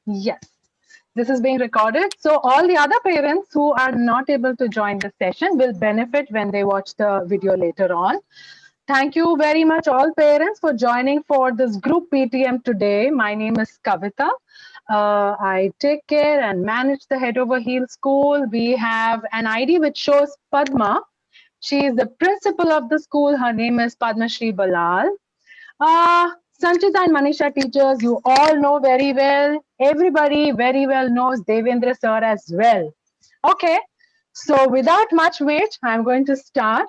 Yes, this is being recorded. So all the other parents who are not able to join the session will benefit when they watch the video later on. Thank you very much, all parents, for joining for this group PTM today. My name is Kavita. I take care and manage the Head Over Heels School. We have an ID which shows Padma. She is the principal of the school. Her name is Padma Shri Balal. Sanchita and Manisha teachers, you all know very well. Everybody very well knows Devendra sir as well. Okay, so without much wait, I'm going to start.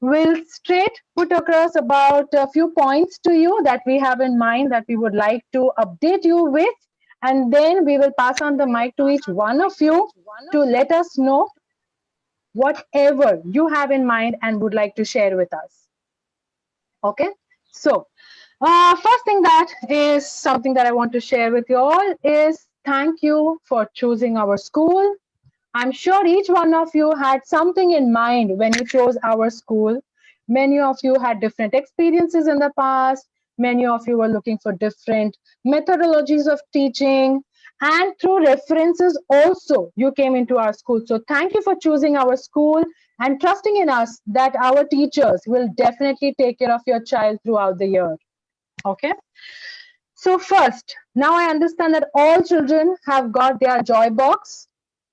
We'll straight put across about a few points to you that we have in mind that we would like to update you with, and then we will pass on the mic to each one of you to let us know whatever you have in mind and would like to share with us. Okay, so first thing that is something that I want to share with you all is thank you for choosing our school. I'm sure each one of you had something in mind when you chose our school. Many of you had different experiences in the past. Many of you were looking for different methodologies of teaching. And through references, also, you came into our school. So, thank you for choosing our school and trusting in us that our teachers will definitely take care of your child throughout the year. Okay. So, first, now I understand that all children have got their joy box.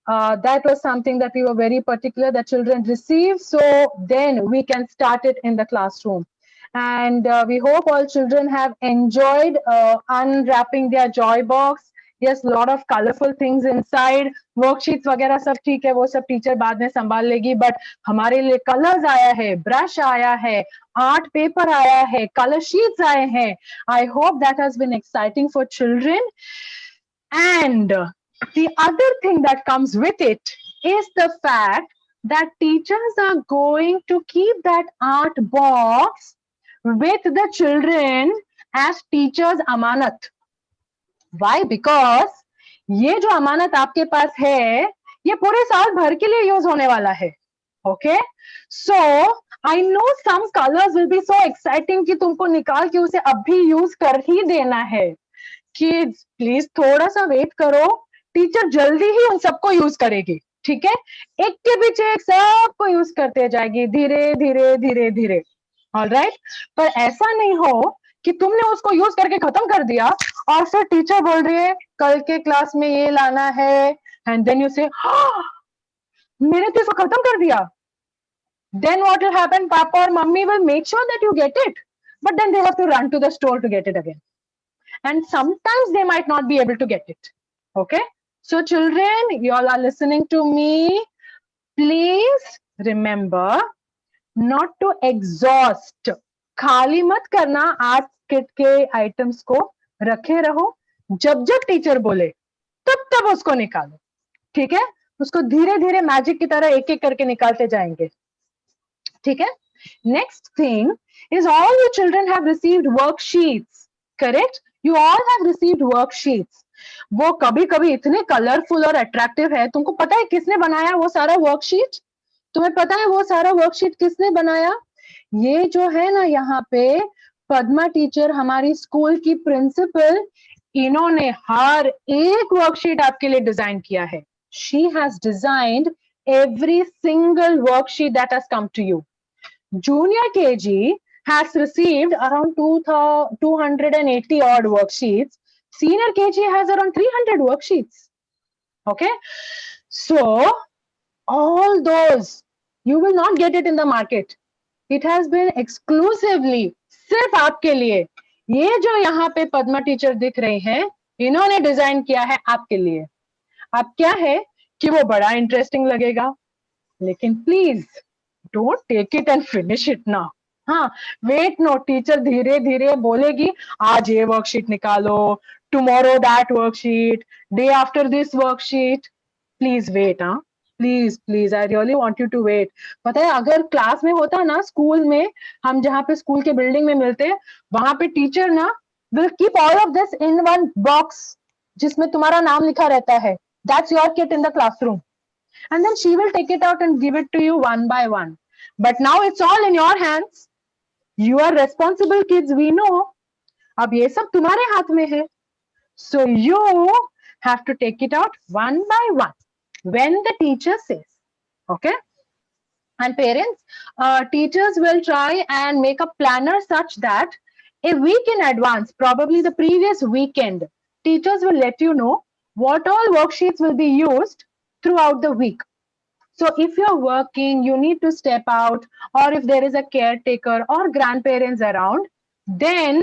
That was something that we were very particular that children receive, so then we can start it in the classroom. And we hope all children have enjoyed unwrapping their joy box. Yes, lot of colorful things inside. Worksheets वगैरह सब ठीक है, वो सब teacher बाद में संभाल लेगी. But हमारे लिए कलर्स आया है, ब्रश आया है, आर्ट पेपर आया है, कलर शीट्स आए हैं. I hope that has been exciting for children. And the other thing that comes with it is the fact that teachers are going to keep that art box with the children as teachers amanat. Why? Because ये जो अमानत आपके पास है ये पूरे साल भर के लिए यूज होने वाला है. Okay, so I know some colors will be so exciting कि तुमको निकाल के उसे अभी यूज कर ही देना है. किड्स प्लीज थोड़ा सा वेट करो, टीचर जल्दी ही उन सबको यूज करेगी. ठीक है, एक के पीछे एक सबको यूज करते जाएगी धीरे धीरे धीरे धीरे. ऑलराइट, पर ऐसा नहीं हो कि तुमने उसको यूज करके खत्म कर दिया और फिर टीचर बोल रही है कल के क्लास में ये लाना है एंड देन यू से मैंने तो इसको खत्म कर दिया. Then what will happen? Papa or mummy will make sure that you get it, but then they have to run to the store to get it again. And sometimes they might not be able to get it. Okay, so children, you all are listening to me. Please remember not to exhaust. खाली मत करना. Art kit के items को रखे रहो, जब जब teacher बोले तब तब उसको निकालो. ठीक है, उसको धीरे धीरे मैजिक की तरह एक एक करके निकालते जाएंगे. ठीक है. Next thing is all you children have received worksheets. Correct? You all have received worksheets. वो कभी कभी इतने कलरफुल और अट्रैक्टिव है. तुमको पता है किसने बनाया वो सारा वर्कशीट? तुम्हें पता है वो सारा वर्कशीट किसने बनाया? ये जो है ना यहाँ पे पद्मा टीचर हमारी स्कूल की प्रिंसिपल, इन्होंने हर एक वर्कशीट आपके लिए डिजाइन किया है. She has designed every single worksheet that has come to you. Junior KG has received around 280 odd worksheets. Senior KG has around 300 worksheets. Okay, so all those you will not get it in the market. It has been exclusively सिर्फ आपके लिए. ये जो यहाँ पे Padma teacher दिख रही हैं, इन्होंने डिजाइन किया है आपके लिए. अब क्या है कि वो बड़ा इंटरेस्टिंग लगेगा, लेकिन please don't take it and finish it ना. हाँ, वेट नो. टीचर धीरे धीरे बोलेगी आज ये वर्कशीट निकालो, tomorrow that worksheet, day after this worksheet. Please wait. हाँ, please please, I really want you to wait. पता है अगर क्लास में होता ना, स्कूल में हम जहाँ पे स्कूल के बिल्डिंग में मिलते, वहां पे टीचर ना will keep all of this in one box जिसमें तुम्हारा नाम लिखा रहता है. That's your kit in the classroom. And then she will take it out and give it to you one by one. But now it's all in your hands. You are responsible kids, we know. अब ये सब तुम्हारे हाथ में है. So you have to take it out one by one when the teacher says. Okay. And parents, teachers will try and make a planner such that a week in advance, probably the previous weekend, teachers will let you know what all worksheets will be used throughout the week. So if you're working, you need to step out, or if there is a caretaker or grandparents around, then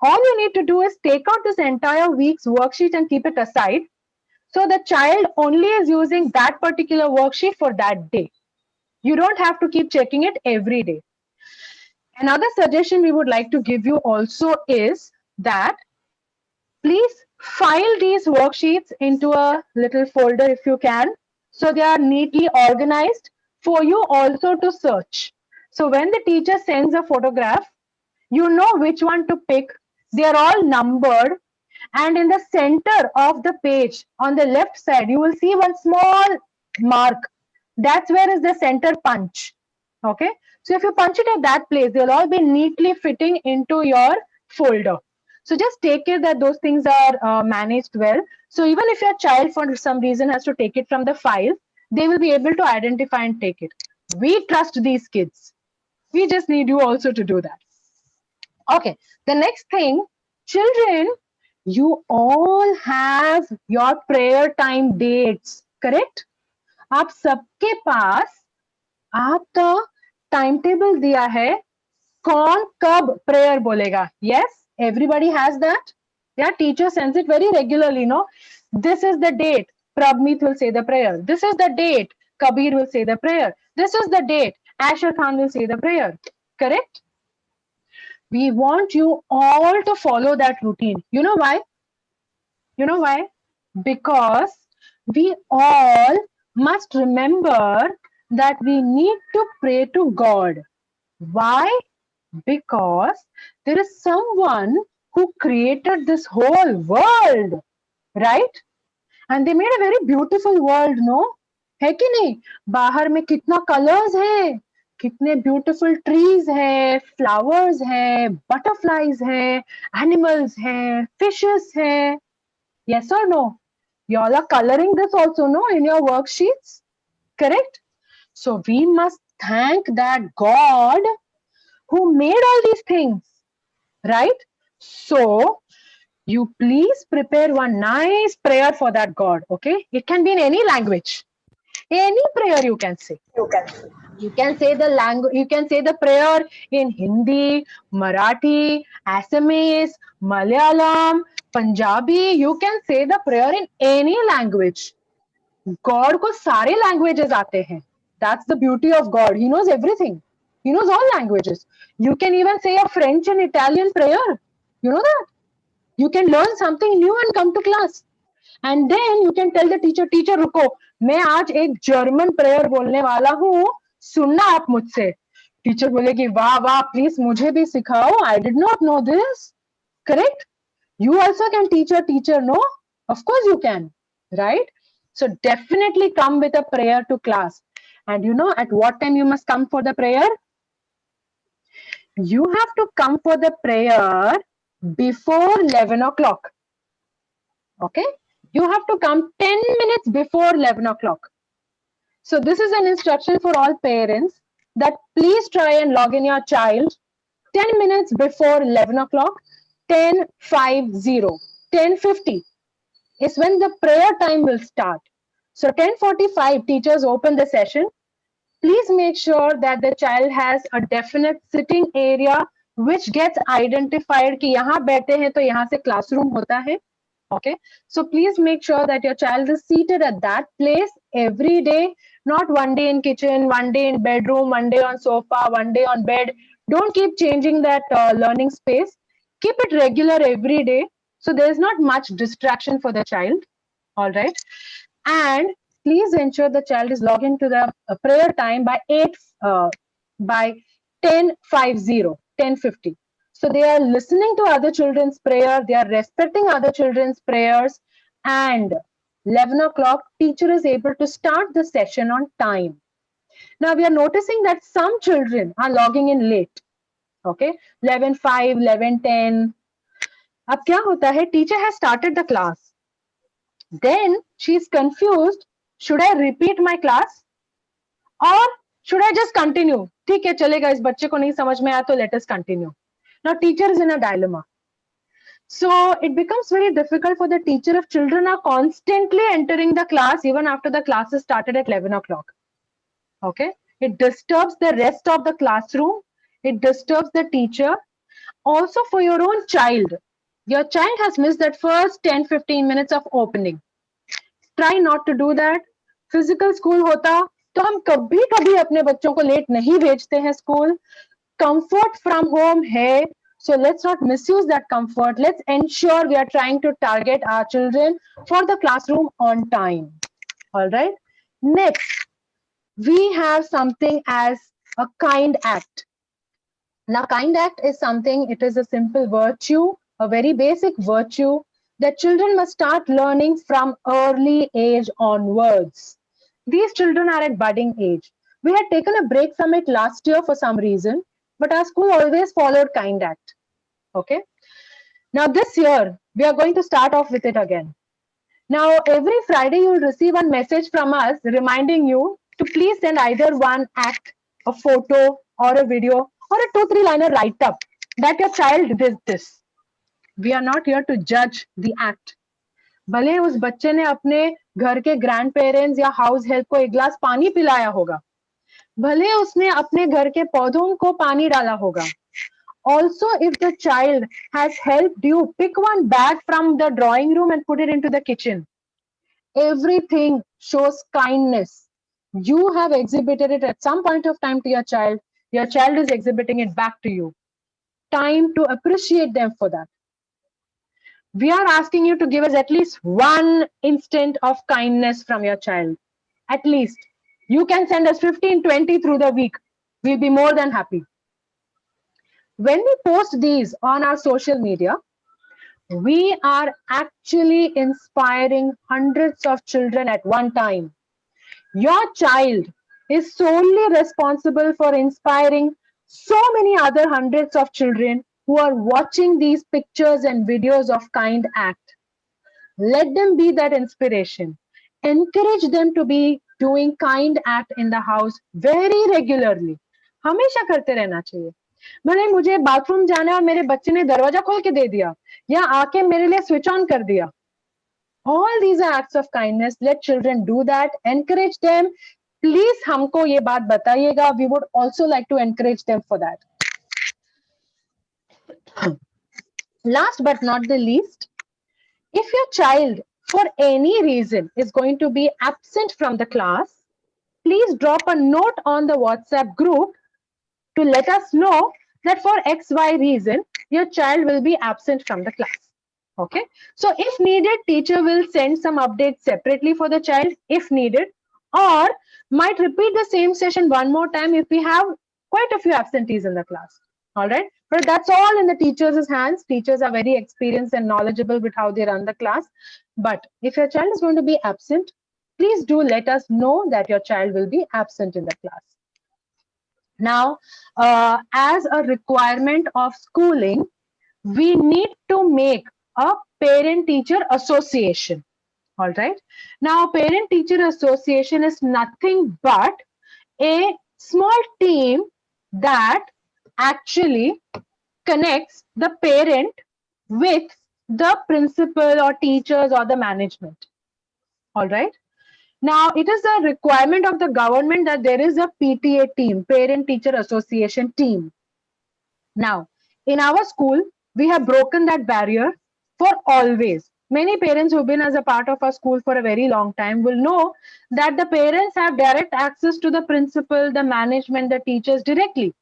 all you need to do is take out this entire week's worksheet and keep it aside. So the child only is using that particular worksheet for that day. You don't have to keep checking it every day. Another suggestion we would like to give you also is that please file these worksheets into a little folder if you can, so they are neatly organized for you also to search. So when the teacher sends a photograph, you know which one to pick. They are all numbered, and in the center of the page on the left side, you will see one small mark. That's where is the center punch. Okay, so if you punch it at that place, they'll all be neatly fitting into your folder. So just take care that those things are managed well. So even if your child for some reason has to take it from the file, they will be able to identify and take it. We trust these kids. We just need you also to do that. Okay, the next thing, children, you all have your prayer time dates, correct? आप सबके पास आपका time table दिया है, कौन कब prayer बोलेगा. Yes, everybody has that. Yeah, teacher sends it very regularly, no? This is the date, Prabmeet will say the prayer. This is the date, Kabir will say the prayer. This is the date, Asher Khan will say the prayer. Correct? We want you all to follow that routine. You know why? You know why? Because we all must remember that we need to pray to God. Why? Because there is someone who created this whole world, right? And they made a very beautiful world, no? है कि नहीं? बाहर में कितना colours है, कितने beautiful trees है, flowers है, बटरफ्लाईज है, एनिमल्स है, फिशेस है. Yes or no? You all are coloring this also, no, in your worksheets, correct? So we must thank that God who made all these things, right? So you please prepare one nice prayer for that God, okay? It can be in any language. Any prayer you can say. You can say the language. You can say the prayer in Hindi, Marathi, Assamese, Malayalam, Punjabi. You can say the prayer in any language. God को सारे languages आते हैं. That's the beauty of God. He knows everything. He knows all languages. You can even say a French and Italian prayer. You know that? You can learn something new and come to class. And then you can tell the teacher, teacher रुको, मैं आज एक German prayer बोलने वाला हूँ, सुनना आप मुझसे. टीचर बोलेगी वाह वाह, प्लीज मुझे भी सिखाओ, I did not know this. Correct? You also can teach your teacher, no? Of course you can, right? So definitely come with a prayer to class. And you know at what time you must come for the prayer? You have to come for the prayer before 11 o'clock. Okay? You have to come 10 minutes before 11 o'clock. So this is an instruction for all parents that please try and log in your child 10 minutes before 11 o'clock, 10:50, 10:50 is when the prayer time will start. So 10:45 teachers open the session. Please make sure that the child has a definite sitting area which gets identified कि यहाँ बैठे हैं तो यहाँ से classroom होता है. Okay, so please make sure that your child is seated at that place every day, not one day in kitchen, one day in bedroom, one day on sofa, one day on bed. Don't keep changing that learning space. Keep it regular every day, so there is not much distraction for the child. All right, and please ensure the child is logged into the prayer time by 10:50, 10:50. So they are listening to other children's prayer, they are respecting other children's prayers, and 11 o'clock, teacher is able to start the session on time. Now we are noticing that some children are logging in late. Okay, 11:05, 11:10. अब क्या होता है, teacher has started the class, then she is confused, should I repeat my class और should I just continue? ठीक है, चलेगा, इस बच्चे को नहीं समझ में आया तो let us continue. Now teacher is in a dilemma. So it becomes very difficult for the teacher if children are constantly entering the class even after the class is started at 11 o'clock. Okay, it disturbs the rest of the classroom, it disturbs the teacher. Also for your own child, your child has missed that first 10-15 minutes of opening. Try not to do that. Physical school होता तो हम कभी कभी अपने बच्चों को late नहीं भेजते हैं स्कूल. Comfort from home है, so let's not misuse that comfort. Let's ensure we are trying to target our children for the classroom on time. All right. Next, we have something as a kind act. Now, kind act is something, it is a simple virtue, a very basic virtue that children must start learning from early age onwards. These children are at budding age. We had taken a break from it last year for some reason, but our school always followed kind act. Okay. Now this year, we are going to start off with it again. Now, every Friday, you will receive a message from us reminding you to please send either one act, a photo, or a video, or a 2-3 liner write up that your child did this. We are not here to judge the act. भले उस बच्चे ने अपने घर के grand parents या house help को एक ग्लास पानी पिलाया होगा, भले उसने अपने घर के पौधों को पानी डाला होगा. Also, if the child has helped you pick one bag from the drawing room and put it into the kitchen, everything shows kindness. You have exhibited it at some point of time to your child is exhibiting it back to you. Time to appreciate them for that. We are asking you to give us at least one instant of kindness from your child. At least. You can send us 15-20 through the week. We'll be more than happy. When we post these on our social media, we are actually inspiring hundreds of children at one time. Your child is solely responsible for inspiring so many other hundreds of children who are watching these pictures and videos of kind act. Let them be that inspiration. Encourage them to be doing kind act in the house very regularly. हमेशा करते रहना चाहिए. भले मुझे bathroom जाना है और मेरे बच्चे ने दरवाजा खोल के दे दिया या आके मेरे लिए स्विच ऑन कर दिया. All these are acts of kindness. Let children do that. Encourage them. Please हमको ये बात बताइएगा. We would also like to encourage them for that. Last but not the least, if your child for any reason is going to be absent from the class, please drop a note on the WhatsApp group to let us know that for XY reason, your child will be absent from the class. Okay. So if needed, teacher will send some updates separately for the child if needed, or might repeat the same session one more time if we have quite a few absentees in the class. All right. But that's all in the teacher's hands. Teachers are very experienced and knowledgeable with how they run the class. But if your child is going to be absent, please do let us know that your child will be absent in the class. Now, as a requirement of schooling, we need to make a parent-teacher association. All right. Now, parent-teacher association is nothing but a small team that actually connects the parent with the principal or teachers or the management. All right. Now, it is a requirement of the government that there is a PTA team, Parent-Teacher Association team. Now, in our school, we have broken that barrier for always. Many parents who've been as a part of our school for a very long time will know that the parents have direct access to the principal, the management, the teachers directly.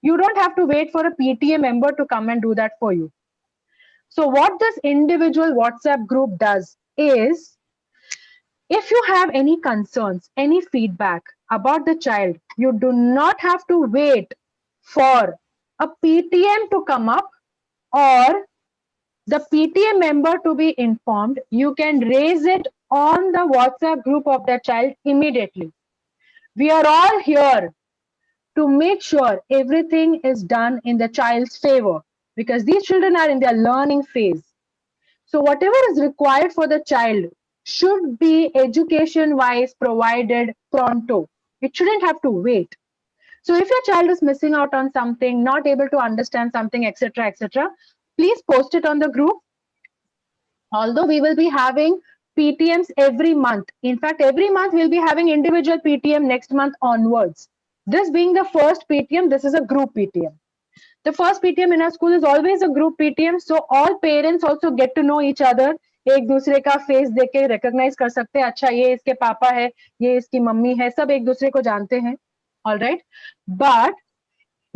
You don't have to wait for a PTA member to come and do that for you. So what this individual WhatsApp group does is, if you have any concerns, any feedback about the child, you do not have to wait for a PTM to come up or the PTA member to be informed. You can raise it on the WhatsApp group of the child immediately. We are all here to make sure everything is done in the child's favor, because these children are in their learning phase. So whatever is required for the child should be education wise provided pronto. It shouldn't have to wait. So if your child is missing out on something, not able to understand something, etc., etc., please post it on the group. Although we will be having PTMs every month. In fact, every month we'll be having individual PTM next month onwards. This being the first PTM, this is a group PTM. The first PTM in our school is always a group PTM, so all parents also get to know each other. एक दूसरे का face देख के recognize कर सकते हैं, अच्छा ये इसके पापा है, ये इसकी मम्मी है, सब एक दूसरे को जानते हैं. All right, but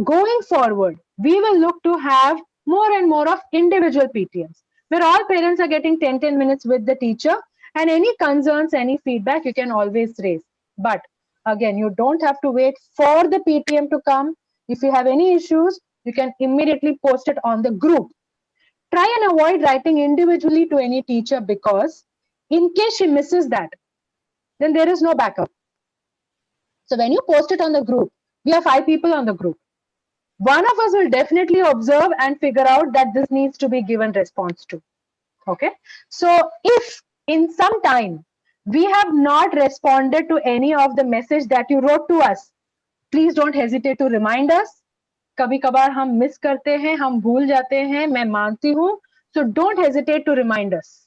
going forward, we will look to have more and more of individual PTMs, where all parents are getting 10 minutes with the teacher, and any concerns, any feedback, you can always raise. But again, you don't have to wait for the PTM to come. If you have any issues, you can immediately post it on the group. Try and avoid writing individually to any teacher, because in case she misses that, then there is no backup. So when you post it on the group, we have 5 people on the group. One of us will definitely observe and figure out that this needs to be given response to. Okay. So if in some time we have not responded to any of the message that you wrote to us, please don't hesitate to remind us. कभी कभार हम miss करते हैं, हम भूल जाते हैं, मैं मानती हूँ. So don't hesitate to remind us.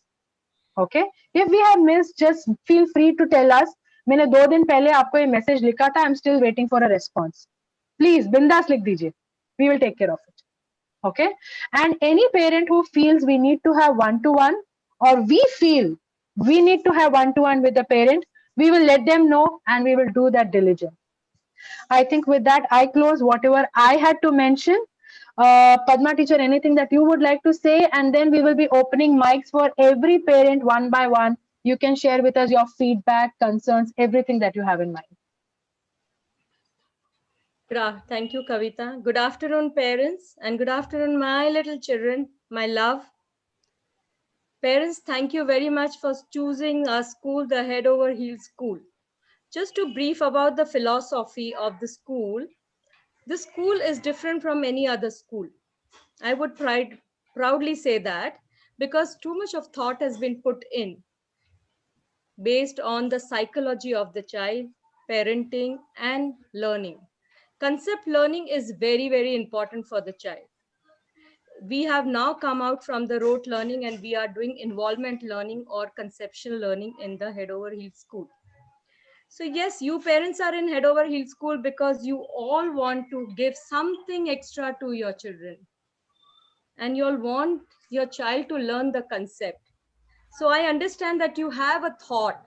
Okay. If we have missed, just feel free to tell us. मैंने 2 दिन पहले आपको ये मैसेज लिखा था, I'm still waiting for a response. Please बिंदास लिख दीजिए. We will take care of it. Okay. And any parent who feels we need to have one-to-one, or we feel we need to have one-to-one with the parent, we will let them know and we will do that diligently. I think with that, I close whatever I had to mention. Padma teacher, anything that you would like to say? And then we will be opening mics for every parent one by one. You can share with us your feedback, concerns, everything that you have in mind. Thank you, Kavita. Good afternoon, parents, and good afternoon, my little children, my love. Parents, thank you very much for choosing our school, the Head Over Heels School. Just to brief about the philosophy of the school is different from any other school. I would proudly say that, because too much of thought has been put in based on the psychology of the child, parenting, and learning. Concept learning is very, very important for the child. We have now come out from the rote learning and we are doing involvement learning or conceptual learning in the Head Over Heels School. So yes, you parents are in Head Over Heels School because you all want to give something extra to your children. And you all want your child to learn the concept. So I understand that you have a thought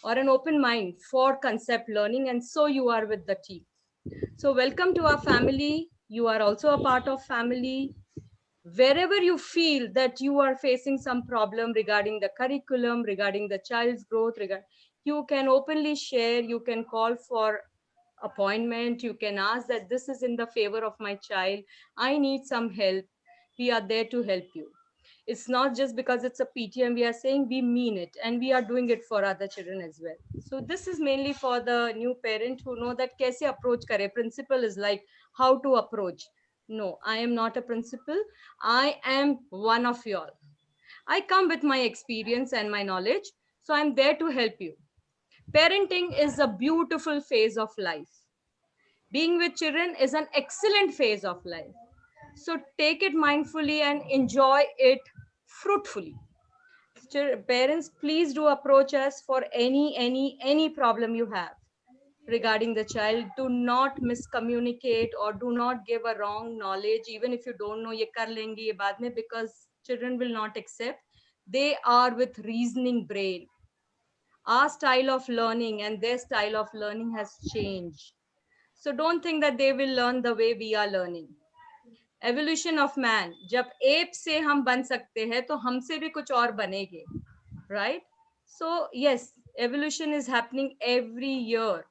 or an open mind for concept learning, and so you are with the team. So welcome to our family. You are also a part of family. Wherever you feel that you are facing some problem regarding the curriculum, regarding the child's growth, you can openly share, you can call for appointment, you can ask that this is in the favor of my child, I need some help. We are there to help you. It's not just because it's a PTM, we are saying, we mean it, and we are doing it for other children as well. So this is mainly for the new parent who know that kaise approach kare. Principal is like how to approach. No, I am not a principal. I am one of y'all. I come with my experience and my knowledge. So I'm there to help you. Parenting is a beautiful phase of life. Being with children is an excellent phase of life. So take it mindfully and enjoy it fruitfully. Parents, please do approach us for any problem you have regarding the child. Do not miscommunicate or do not give a wrong knowledge, even if you don't know ye kar lenge ye baad mein, because children will not accept. They are with reasoning brain. Our style of learning and their style of learning has changed. So don't think that they will learn the way we are learning. Evolution of man, जब ape से हम बन सकते हैं तो हमसे भी कुछ और बनेंगे, right? So yes, evolution is happening every year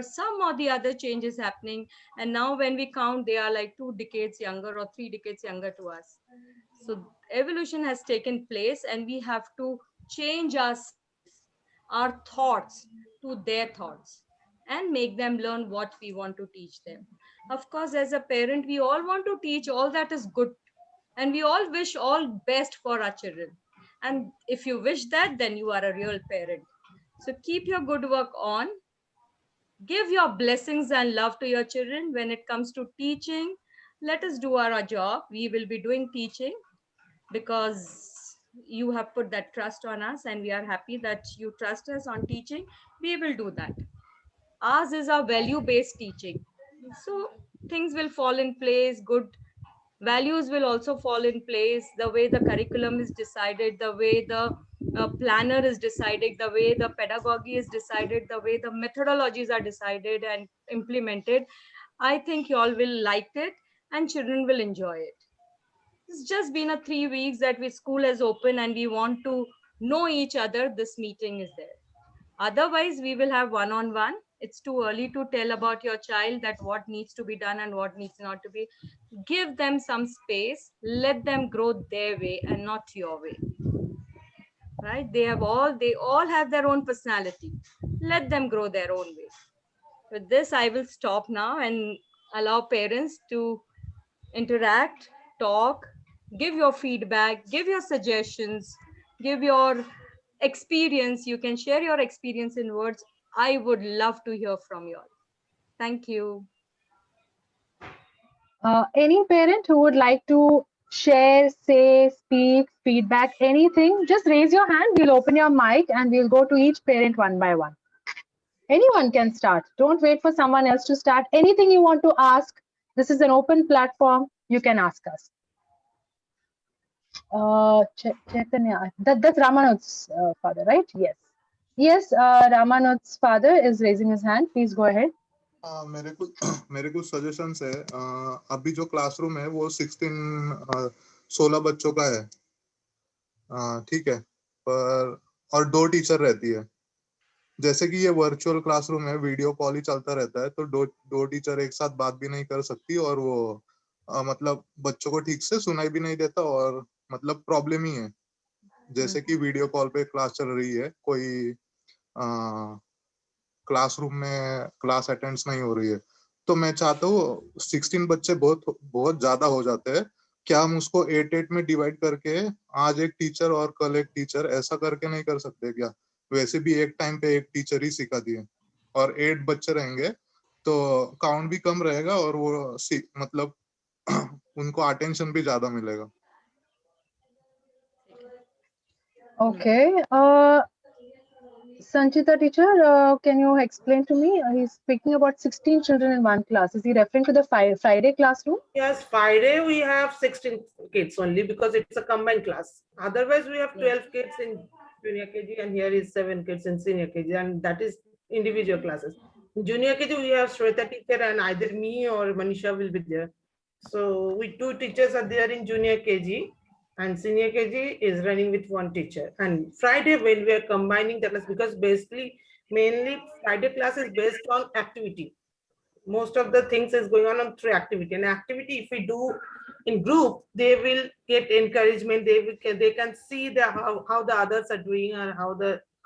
some or the other change is happening, and now when we count they are like 2 decades younger or 3 decades younger to us. So evolution has taken place and we have to change ourselves, our thoughts to their thoughts, and make them learn what we want to teach them. Of course, as a parent, we all want to teach all that is good and we all wish all best for our children. And if you wish that, then you are a real parent. So keep your good work on. Give your blessings and love to your children. When it comes to teaching, let us do our job. We will be doing teaching because you have put that trust on us, and we are happy that you trust us on teaching. We will do that. Ours is a value based teaching, so things will fall in place. Good values will also fall in place. The way the curriculum is decided, the way the planner is decided, the way the pedagogy is decided, the way the methodologies are decided and implemented, I think you all will like it and children will enjoy it. It's just been a 3 weeks that we school has opened and we want to know each other. This meeting is there. Otherwise, we will have one-on-one. It's too early to tell about your child that what needs to be done and what needs not to be. Give them some space. Let them grow their way and not your way. Right? They all have their own personality. Let them grow their own way. With this, I will stop now and allow parents to interact, talk, give your feedback, give your suggestions, give your experience. You can share your experience in words. I would love to hear from you all. Thank you. Any parent who would like to share, say, speak, feedback, anything, just raise your hand. We'll open your mic and we'll go to each parent one by one. Anyone can start. Don't wait for someone else to start. Anything you want to ask, this is an open platform. You can ask us. Chaitanya, that's Ramanuj's father, right? Yes. Yes, Ramanuj's father is raising his hand. Please go ahead. मेरे कुछ suggestions है. अभी जो classroom है वो 16 बच्चों का है, ठीक है, पर और 2 टीचर रहती है. जैसे कि ये वर्चुअल क्लासरूम है, वीडियो कॉल ही चलता रहता है, तो दो टीचर एक साथ बात भी नहीं कर सकती और वो मतलब बच्चों को ठीक से सुनाई भी नहीं देता और मतलब प्रॉब्लम ही है. जैसे कि वीडियो कॉल पे क्लास चल रही है, कोई क्लासरूम में क्लास अटेंड नहीं हो रही है, तो मैं चाहता हूँ 16 बच्चे बहुत ज्यादा हो जाते हैं. क्या हम उसको 8 में डिवाइड करके आज एक टीचर और कल एक टीचर ऐसा करके नहीं कर सकते क्या? वैसे भी एक टाइम पे एक टीचर ही सिखा दिए और 8 बच्चे रहेंगे तो काउंट भी कम रहेगा और वो मतलब उनको अटेंशन भी ज्यादा मिलेगा. Okay. Sanchita teacher, can you explain to me? He's speaking about 16 children in one class. Is he referring to the Friday classroom? Yes, Friday we have 16 kids only because it's a combined class. Otherwise, we have 12 kids in junior KG and here is 7 kids in senior KG, and that is individual classes. In junior KG, we have Shweta teacher and either me or Manisha will be there. So we 2 teachers are there in junior KG and senior KG is running with 1 teacher. And Friday when we are combining the class, because mainly Friday class is based on activity. Most of the things is going on through activity, and activity if we do in group, they will get encouragement. They can see how the others are doing and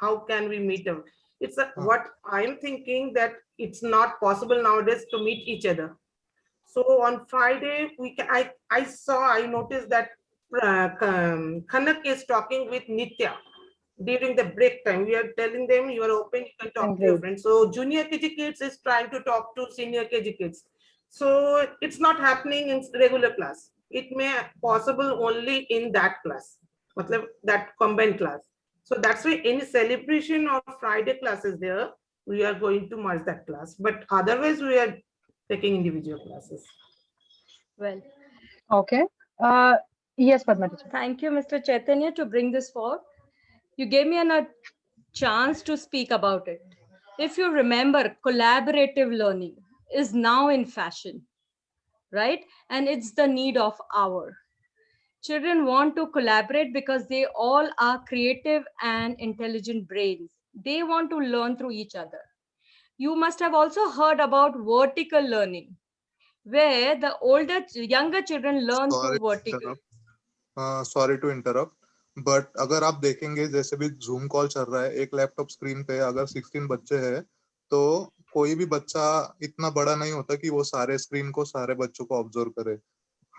how can we meet them. It's what I'm thinking that it's not possible nowadays to meet each other. So on Friday I noticed that Kanak is talking with Nitya during the break time. We are telling them you are open, you can talk to your friends. So junior KG kids is trying to talk to senior KG kids. So it's not happening in regular class. It may possible only in that class, that combined class. So that's why any celebration of Friday class is there, we are going to merge that class. But otherwise we are taking individual classes. Well, okay. Yes, Padma teacher. Thank you, Mr. Chaitanya, to bring this forward. You gave me a chance to speak about it. If you remember, collaborative learning is now in fashion, right? And it's the need of our. Children want to collaborate because they all are creative and intelligent brains. They want to learn through each other. You must have also heard about vertical learning, where the younger children learn through vertical. Sorry to interrupt. But अगर आप देखेंगे जैसे भी zoom call चल रहा है, एक laptop screen पे अगर 16 बच्चे हैं तो कोई भी बच्चा इतना बड़ा नहीं होता कि वो सारे स्क्रीन को सारे बच्चों को ऑब्जर्व करे.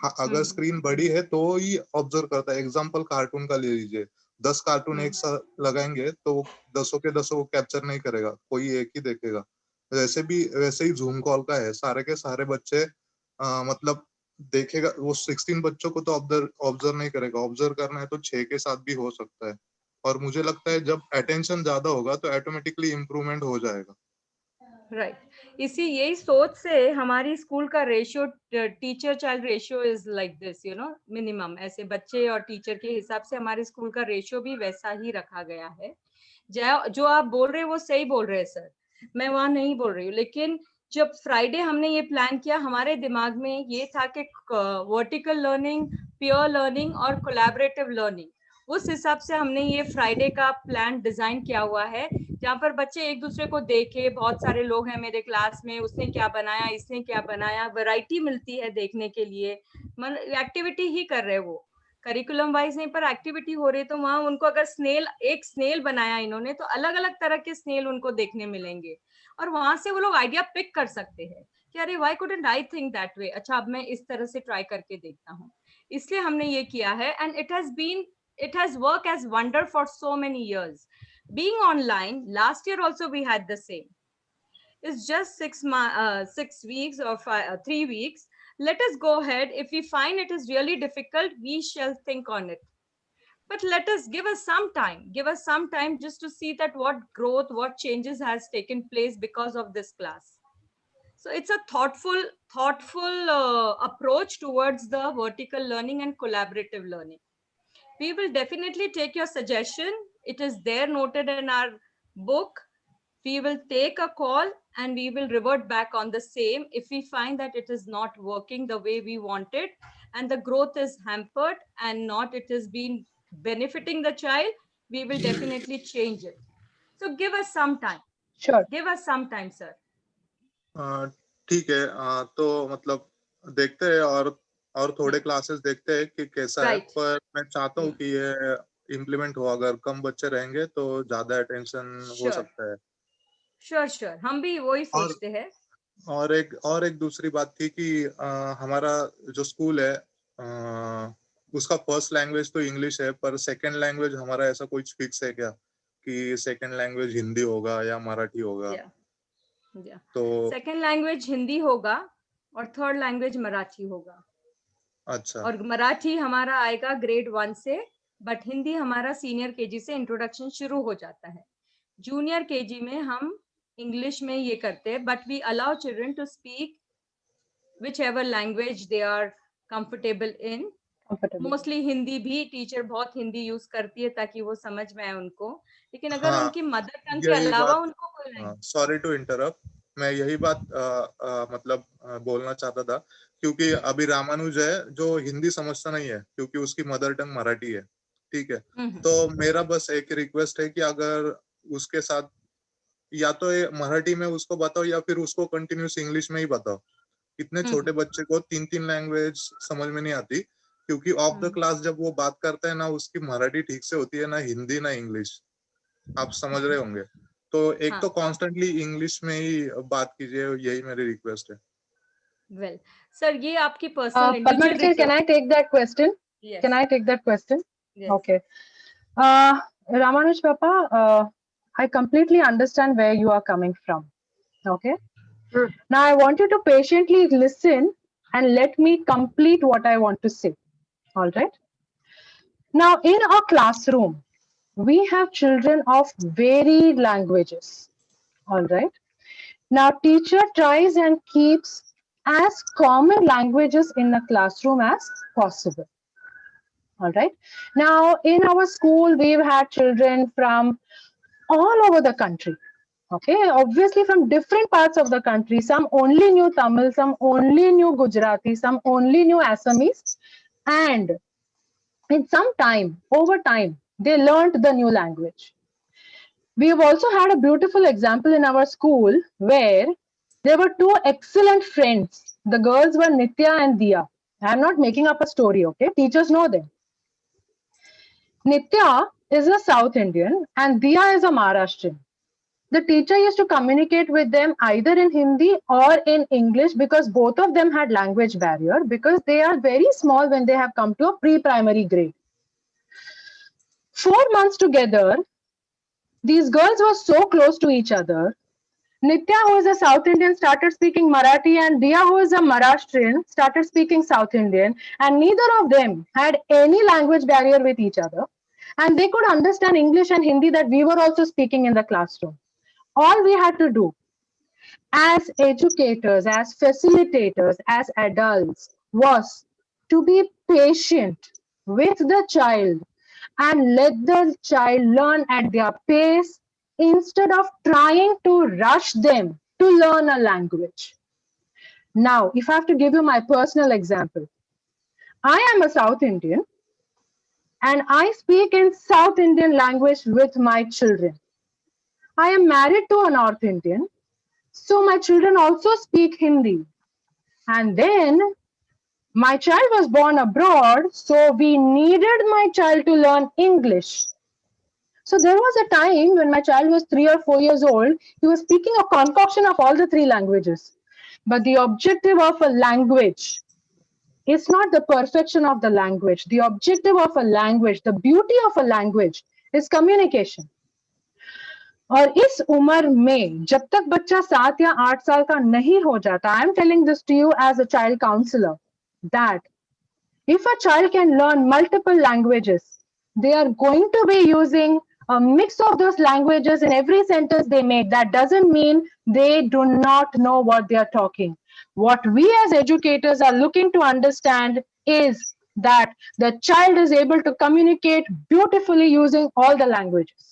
अगर स्क्रीन बड़ी है तो ही ऑब्जर्व करता है। एग्जाम्पल कार्टून का ले लीजिए, 10 कार्टून एक साथ लगाएंगे तो 10 के 10 को कैप्चर नहीं करेगा, कोई एक ही देखेगा। वैसे ही जूम कॉल का है, सारे के सारे बच्चे मतलब देखेगा, वो 16 बच्चों को तो ऑब्जर्व नहीं करेगा। ऑब्जर्व करना है तो 6 के साथ भी हो सकता है। और मुझे लगता है जब अटेंशन ज्यादा होगा तो ऑटोमेटिकली इम्प्रूवमेंट हो जाएगा। राइट यही सोच से हमारी स्कूल का ratio, teacher child ratio is like this, you know, minimum. ऐसे बच्चे और टीचर के हिसाब से हमारे स्कूल का रेशियो भी वैसा ही रखा गया है। जो आप बोल रहे हैं वो सही बोल रहे हैं सर, मैं वहां नहीं बोल रही हूँ। लेकिन जब फ्राइडे हमने ये प्लान किया, हमारे दिमाग में ये था कि वर्टिकल लर्निंग, प्योर लर्निंग और कोलैबोरेटिव लर्निंग, उस हिसाब से हमने ये फ्राइडे का प्लान डिजाइन किया हुआ है, जहाँ पर बच्चे एक दूसरे को देखे। बहुत सारे लोग हैं मेरे क्लास में, उसने क्या बनाया, इसने क्या बनाया, वैरायटी मिलती है देखने के लिए। एक्टिविटी ही कर रहे वो, करिकुलम वाइज नहीं, पर एक्टिविटी हो रही है। तो वहां उनको अगर एक स्नेल बनाया इन्होंने, तो अलग अलग तरह के स्नेल उनको देखने मिलेंगे, और वहां से वो लोग आइडिया पिक कर सकते हैं कि अरे why couldn't I think that way, अच्छा अब मैं इस तरह से ट्राई करके देखता हूँ। इसलिए हमने ये किया है, and it has worked as wonder for so many years. Being online, last year also we had the same. It's just 6 weeks or 3 weeks. Let us go ahead. If we find it is really difficult, we shall think on it. But give us some time just to see that what growth, what changes has taken place because of this class. So it's a thoughtful approach towards the vertical learning and collaborative learning. We will definitely take your suggestion. It is there noted in our book. We will take a call and we will revert back on the same. If we find that it is not working the way we wanted and the growth is hampered and not it has been benefiting the child, we will definitely change it. So give us some time. Sure. Give us some time, sir. ठीक है, तो मतलब देखते हैं और थोड़े classes देखते हैं कि कैसा है। पर मैं चाहता हूँ कि ये इम्प्लीमेंट हो। अगर कम बच्चे रहेंगे तो ज्यादा अटेंशन हो सकता है। श्योर हम भी वही सोचते हैं। और एक दूसरी बात थी कि हमारा जो स्कूल है उसका फर्स्ट लैंग्वेज तो इंग्लिश है, पर सेकंड लैंग्वेज हमारा ऐसा कुछ फिक्स है क्या कि सेकंड लैंग्वेज हिंदी होगा या मराठी होगा? तो सेकंड लैंग्वेज हिंदी होगा और थर्ड लैंग्वेज मराठी होगा। अच्छा। और मराठी हमारा आएगा ग्रेड 1 से, बट हिंदी हमारा सीनियर केजी से इंट्रोडक्शन शुरू हो जाता है। जूनियर केजी में हम इंग्लिश में ये करते हैं, but we allow children to speak whichever language they are comfortable in. Mostly Hindi भी टीचर बहुत हिंदी यूज करती है ताकि वो समझ में आए उनको, लेकिन अगर उनकी मदर टंग के अलावा उनको कोई, सॉरी टू इंटरप्ट, मैं यही बात मतलब बोलना चाहता था, क्योंकि अभी रामानुज है जो हिंदी समझता नहीं है क्योंकि उसकी मदर टंग मराठी है, ठीक है। तो मेरा बस एक रिक्वेस्ट है कि अगर उसके साथ या तो मराठी में उसको बताओ या फिर उसको कंटिन्यूस इंग्लिश में ही बताओ। इतने छोटे बच्चे को 3 लैंग्वेज समझ में नहीं आती, क्योंकि ऑफ द क्लास जब वो बात करता है ना, उसकी मराठी ठीक से होती है ना, हिंदी ना इंग्लिश, आप समझ रहे होंगे। तो एक तो कॉन्स्टेंटली इंग्लिश में ही बात कीजिए, यही मेरी रिक्वेस्ट है। वेल सर, ये आपकी personal Padma teacher, can I take that question? Yes. Can I take that question? Yes. Okay. Ramanuj Papa, I completely understand where you are coming from. Okay. Now I want you to patiently listen and let me complete what I want to say. All right. Now in our classroom, we have children of varied languages. All right. Now teacher tries and keeps as common languages in the classroom as possible. All right. Now in our school, we've had children from all over the country. Okay, obviously from different parts of the country. Some only knew Tamil, some only knew Gujarati, some only knew Assamese, and in some time, over time, they learned the new language. We have also had a beautiful example in our school where there were 2 excellent friends. The girls were Nitya and Diya. I'm not making up a story, okay? Teachers know them. Nitya is a South Indian and Diya is a Maharashtrian. the teacher used to communicate with them either in Hindi or in English, because both of them had language barrier, because they are very small when they have come to a pre-primary grade. 4 months together, these girls were so close to each other. Nitya, who is a South Indian, started speaking Marathi, and Dia, who is a Maharashtrian, started speaking South Indian, and neither of them had any language barrier with each other. And they could understand English and Hindi that we were also speaking in the classroom. All we had to do as educators, as facilitators, as adults, was to be patient with the child and let the child learn at their pace instead of trying to rush them to learn a language. Now, if I have to give you my personal example, I am a South Indian and I speak in South Indian language with my children. I am married to a North Indian, so my children also speak Hindi. And then my child was born abroad, so we needed my child to learn English. So there was a time when my child was 3 or 4 years old, he was speaking a concoction of all the 3 languages. But the objective of a language is not the perfection of the language. The objective of a language, the beauty of a language is communication. और इस उम्र में जब तक बच्चा 7 या 8 साल का नहीं हो जाता, I am telling this to you as a child counselor, that if a child can learn multiple languages, they are going to be using a mix of those languages in every sentence they make. That doesn't mean they do not know what they are talking. What we as educators are looking to understand is that the child is able to communicate beautifully using all the languages.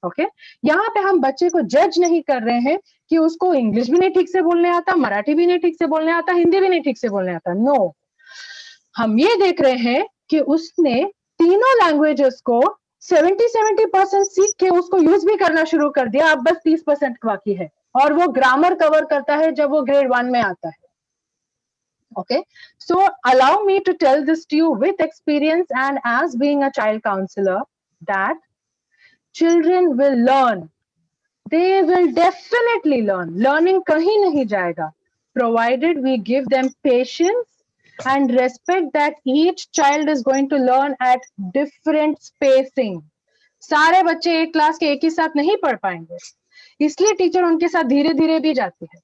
Okay यहाँ पे हम बच्चे को जज नहीं कर रहे हैं कि उसको इंग्लिश भी नहीं ठीक से बोलने आता, मराठी भी नहीं ठीक से बोलने आता, हिंदी भी नहीं ठीक से बोलने आता. नो, हम ये देख रहे हैं कि उसने तीनों लैंग्वेजेस को 70% सीख के उसको यूज भी करना शुरू कर दिया. अब बस 30% बाकी है और वो ग्रामर कवर करता है जब वो ग्रेड 1 में आता है. Okay, so allow me to tell this to you with experience and as being a child counselor, that children will learn. They will definitely learn. Learning kahin nahi jayega, provided we give them patience and respect that each child is going to learn at different spacing. सारे बच्चे एक class के एक ही साथ नहीं पढ़ पाएंगे, इसलिए टीचर उनके साथ धीरे धीरे भी जाती है.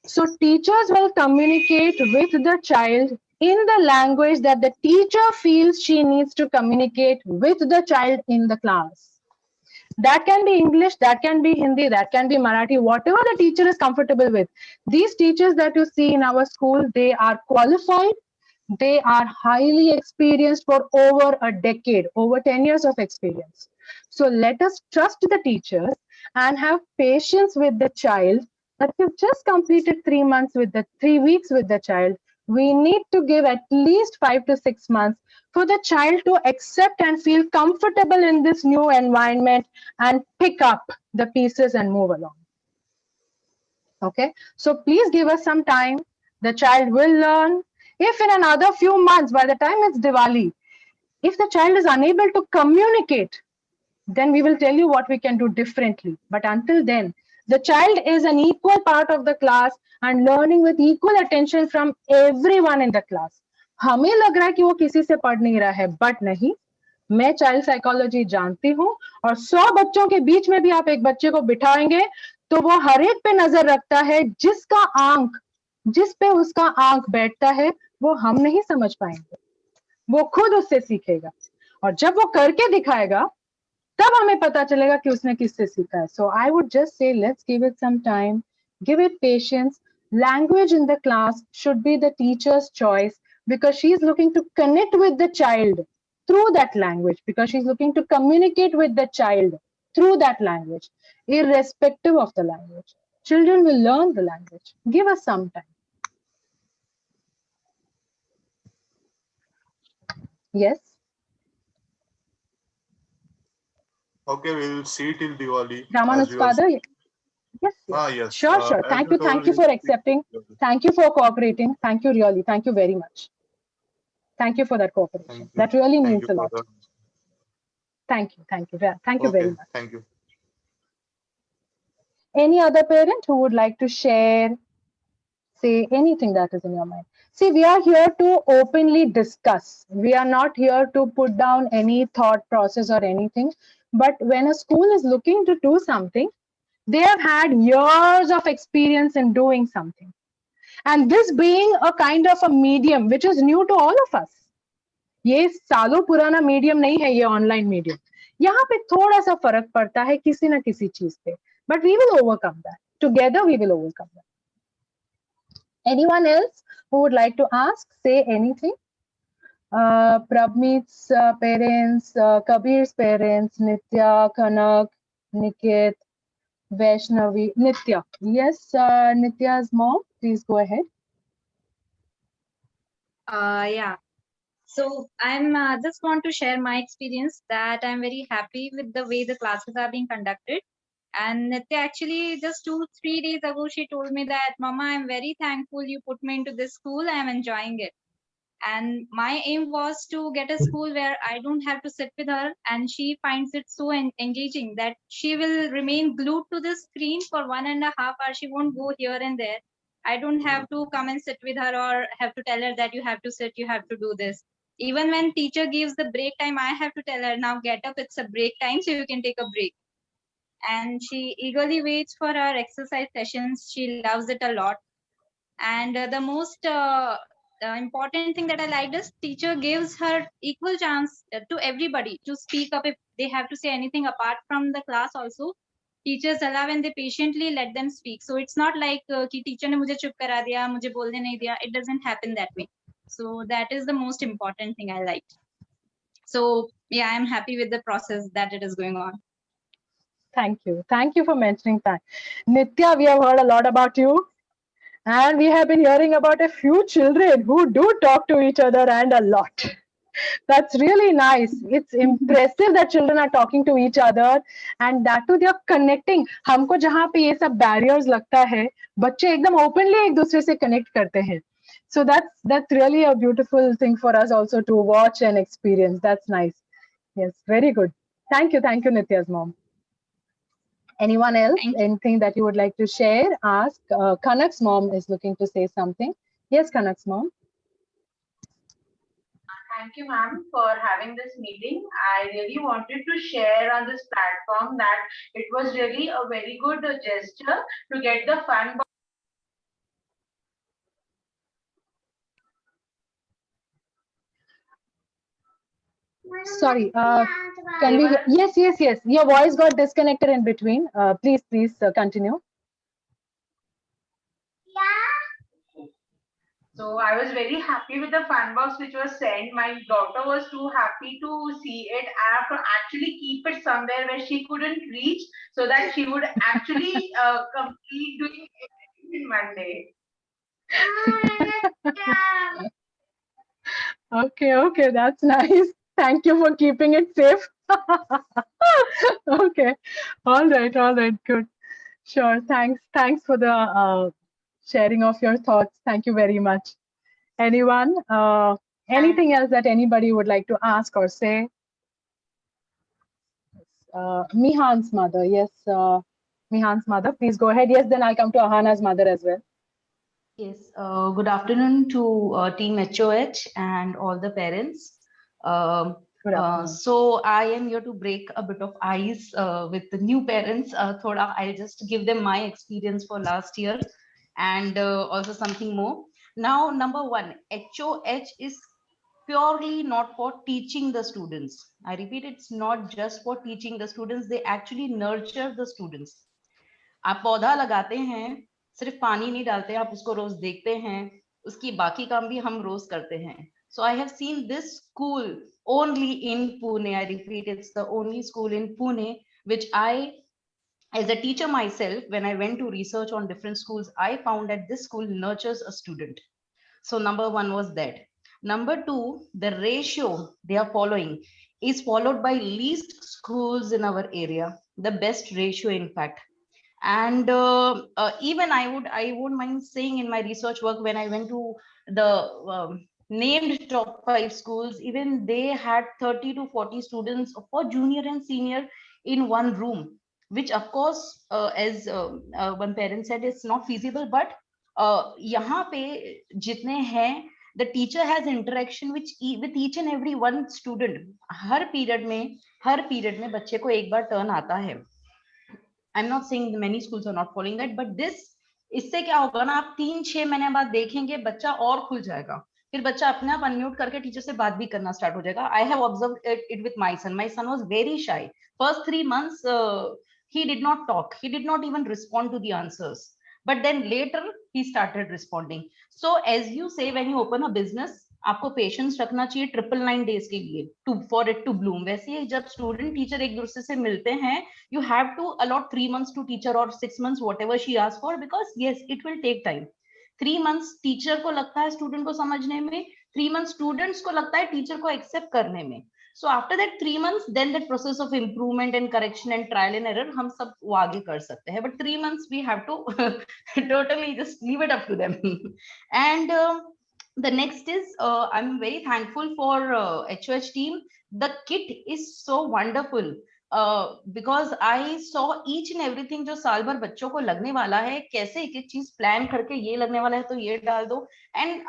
So teachers will communicate with the child in the language that the teacher feels she needs to communicate with the child in the class. That can be English, that can be Hindi, that can be Marathi, whatever the teacher is comfortable with. These teachers that you see in our school, they are qualified, they are highly experienced for over a decade, over 10 years of experience. So let us trust the teachers and have patience with the child. That you've just completed 3 months with the 3 weeks with the child. We need to give at least 5 to 6 months for the child to accept and feel comfortable in this new environment and pick up the pieces and move along. Okay, so please give us some time. The child will learn. If in another few months, by the time it's Diwali, if the child is unable to communicate, then we will tell you what we can do differently. But until then, the child is an equal part of the class and learning with equal attention from everyone in the class. हमें लग रहा है कि वो किसी से पढ़ नहीं रहा है, but नहीं. मैं चाइल्ड साइकोलॉजी जानती हूँ और 100 बच्चों के बीच में भी आप एक बच्चे को बिठाएंगे तो वो हर एक पे नजर रखता है. जिस पे उसका आंख बैठता है वो हम नहीं समझ पाएंगे, वो खुद उससे सीखेगा और जब वो करके दिखाएगा तब हमें पता चलेगा कि उसने किससे सीखा है. So I would just say, let's give it some time, give it patience. Language in the class should be the teacher's choice because she's looking to connect with the child through that language, because she's looking to communicate with the child through that language, irrespective of the language. Children will learn the language. Give us some time. Yes. Okay, we'll see till Diwali. Ramanu's father. Yes. Yes. Sure. Thank you for accepting. Thank you for cooperating. Thank you, really. Thank you very much. Thank you for that cooperation. That really means a lot. Thank you. Thank you very much. Thank you. Any other parent who would like to share, say anything that is in your mind? See, we are here to openly discuss. We are not here to put down any thought process or anything. But when a school is looking to do something, they have had years of experience in doing something. And this being a kind of a medium which is new to all of us. ये सालों पुराना medium नहीं है, ये online medium. यहाँ पे थोड़ा सा फर्क पड़ता है किसी ना किसी चीज पे, but we will overcome that. Together we will overcome that. Anyone else who would like to ask, say anything? Prabmeet's parents, Kabir's parents, Nitya, Kanak, Nikit, Vaishnavi, Nitya. Yes, Nitya's mom, please go ahead. Yeah. So I'm just want to share my experience that I'm very happy with the way the classes are being conducted. And Nitya, actually just 2-3 days ago, she told me that, Mama, I'm very thankful you put me into this school. I'm enjoying it. And my aim was to get a school where I don't have to sit with her, and she finds it so engaging that she will remain glued to the screen for 1.5 hours. She won't go here and there. I don't have to come and sit with her or have to tell her that you have to sit, you have to do this. Even when teacher gives the break time, I have to tell her, now get up, it's a break time, so you can take a break. And she eagerly waits for her exercise sessions. She loves it a lot. And the most important thing that I liked is teacher gives her equal chance to everybody to speak up if they have to say anything apart from the class also. Teachers allow and they patiently let them speak. So it's not like कि teacher ने मुझे चुप करा दिया, मुझे बोलने नहीं दिया. It doesn't happen that way. So that is the most important thing I liked. So yeah, I'm happy with the process that it is going on. Thank you. Thank you for mentioning that. Nitya, we have heard a lot about you. And we have been hearing about a few children who do talk to each other and a lot. That's really nice. It's impressive that children are talking to each other and that too they are connecting. हमको जहाँ पे ये सब barriers लगता है, बच्चे एकदम openly एक दूसरे से connect करते हैं. So that's really a beautiful thing for us also to watch and experience. That's nice. Yes, very good. Thank you, Nitya's mom. Anyone else? Anything that you would like to share? Ask. Kanak's mom is looking to say something. Yes, Kanak's mom. Thank you, ma'am, for having this meeting. I really wanted to share on this platform that it was really a very good gesture to get the fun. Sorry, can we? Yes. Your voice got disconnected in between. Please continue. So I was very happy with the fun box which was sent. My daughter was too happy to see it. I have to actually keep it somewhere where she couldn't reach so that she would actually complete doing everything in one day. Okay, that's nice. Thank you for keeping it safe. Okay, all right, good. Sure, thanks for the sharing of your thoughts. Thank you very much. Anyone? Anything else that anybody would like to ask or say? Mihan's mother, yes. Mihan's mother, please go ahead. Yes, then I'll come to Ahana's mother as well. Yes, good afternoon to Team HOH and all the parents. So I am here to break a bit of ice with the new parents. I'll just give them my experience for last year and also something more. Now, number one, HOH is purely not for teaching the students. I repeat, it's not just for teaching the students. They actually nurture the students. आप पौधा लगाते हैं, सिर्फ पानी नहीं डालते, आप उसको रोज देखते हैं, उसकी बाकी काम भी हम रोज करते हैं. So I have seen this school only in Pune. I repeat, it's the only school in Pune which I, as a teacher myself, when I went to research on different schools, I found that this school nurtures a student. So number one was that. Number two, the ratio they are following is followed by least schools in our area, the best ratio in fact. And even I wouldn't mind saying in my research work, when I went to the named top 5 schools, even they had 30 to 40 students for junior and senior in one room. which of course as one parent said is not feasible, but यहाँ पे जितने हैं the teacher has interaction with each and every one student. Her period में बच्चे को एक बार turn आता है. I'm not saying many schools are not following that, but इससे क्या होगा ना, आप 3-6 महीने बाद देखेंगे बच्चा और खुल जाएगा, फिर बच्चा अपने आप अनम्यूट करके टीचर से बात भी करना स्टार्ट हो जाएगा. I have observed it with my son. My son was very shy. First 3 months he did not talk. He did not even respond to the answers. But then later he started responding. So as you say, when you open a business, आपको patience रखना चाहिए 999 days के लिए for it to Bloom. वैसे ही जब student teacher एक दूसरे से मिलते हैं, you have to allot 3 months to teacher or 6 months, whatever she asks for, because yes, it will take time. 3 months teacher को लगता है स्टूडेंट को समझने में, 3 months स्टूडेंट्स को लगता है टीचर को एक्सेप्ट करने में. So after that 3 months, then that process of improvement and correction and trial and error हम सब वो आगे कर सकते हैं. But 3 months we have to totally just leave it up to them. And the next is I'm very thankful for HOH team. The kit is so wonderful because I saw each and everything जो साल भर बच्चों को लगने वाला है, कैसे एक एक चीज प्लान करके ये लगने वाला है तो ये डाल दो, and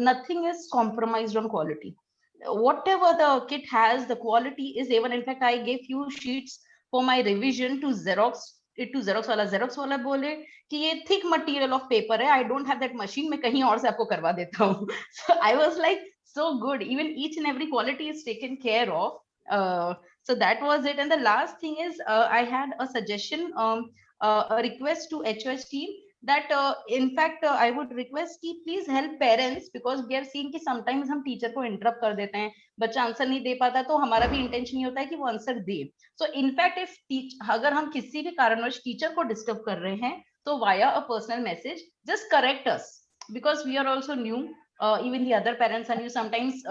nothing is compromised on quality. Whatever the kit has, the quality is even. In fact, I gave few sheets for my revision to Xerox वाला बोले कि ये thick material of paper है, I don't have that machine, मैं कहीं और से आपको करवा देता हूँ. So I was like, so good, even each and every quality is taken care of. So that was it. And the last thing is I had a suggestion, a request to HOH team that in fact I would request कि please help parents, because we are seeing कि sometimes हम teacher को interrupt कर देते हैं, बच्चा answer नहीं दे पाता, तो हमारा भी intention ये होता है कि वो answer they. So in fact if अगर हम किसी भी कारणवश टीचर को डिस्टर्ब कर रहे हैं, तो via a personal message just correct us, because we are also new. Even the other parents are new. Sometimes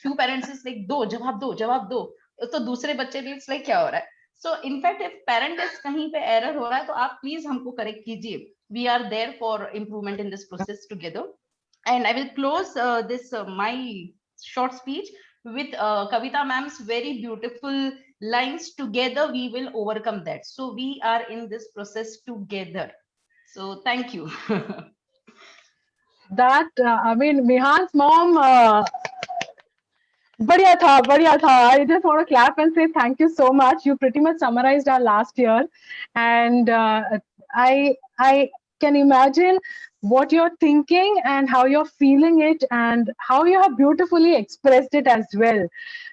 few parents is like जवाब दो, तो दूसरे बच्चे भी it's like क्या हो रहा है. So in fact if parent is कहीं पे error हो रहा है, तो आप please हमको correct कीजिए. We are there for improvement in this process together. And I will close this my short speech with Kavita ma'am's very beautiful lines. Together we will overcome that. So we are in this process together. So thank you. That I mean, Mihan's mom. बढ़िया था. I just want to clap and say thank you so much. You pretty much summarized our last year, and I can imagine what you're thinking and how you're feeling it and how you have beautifully expressed it as well.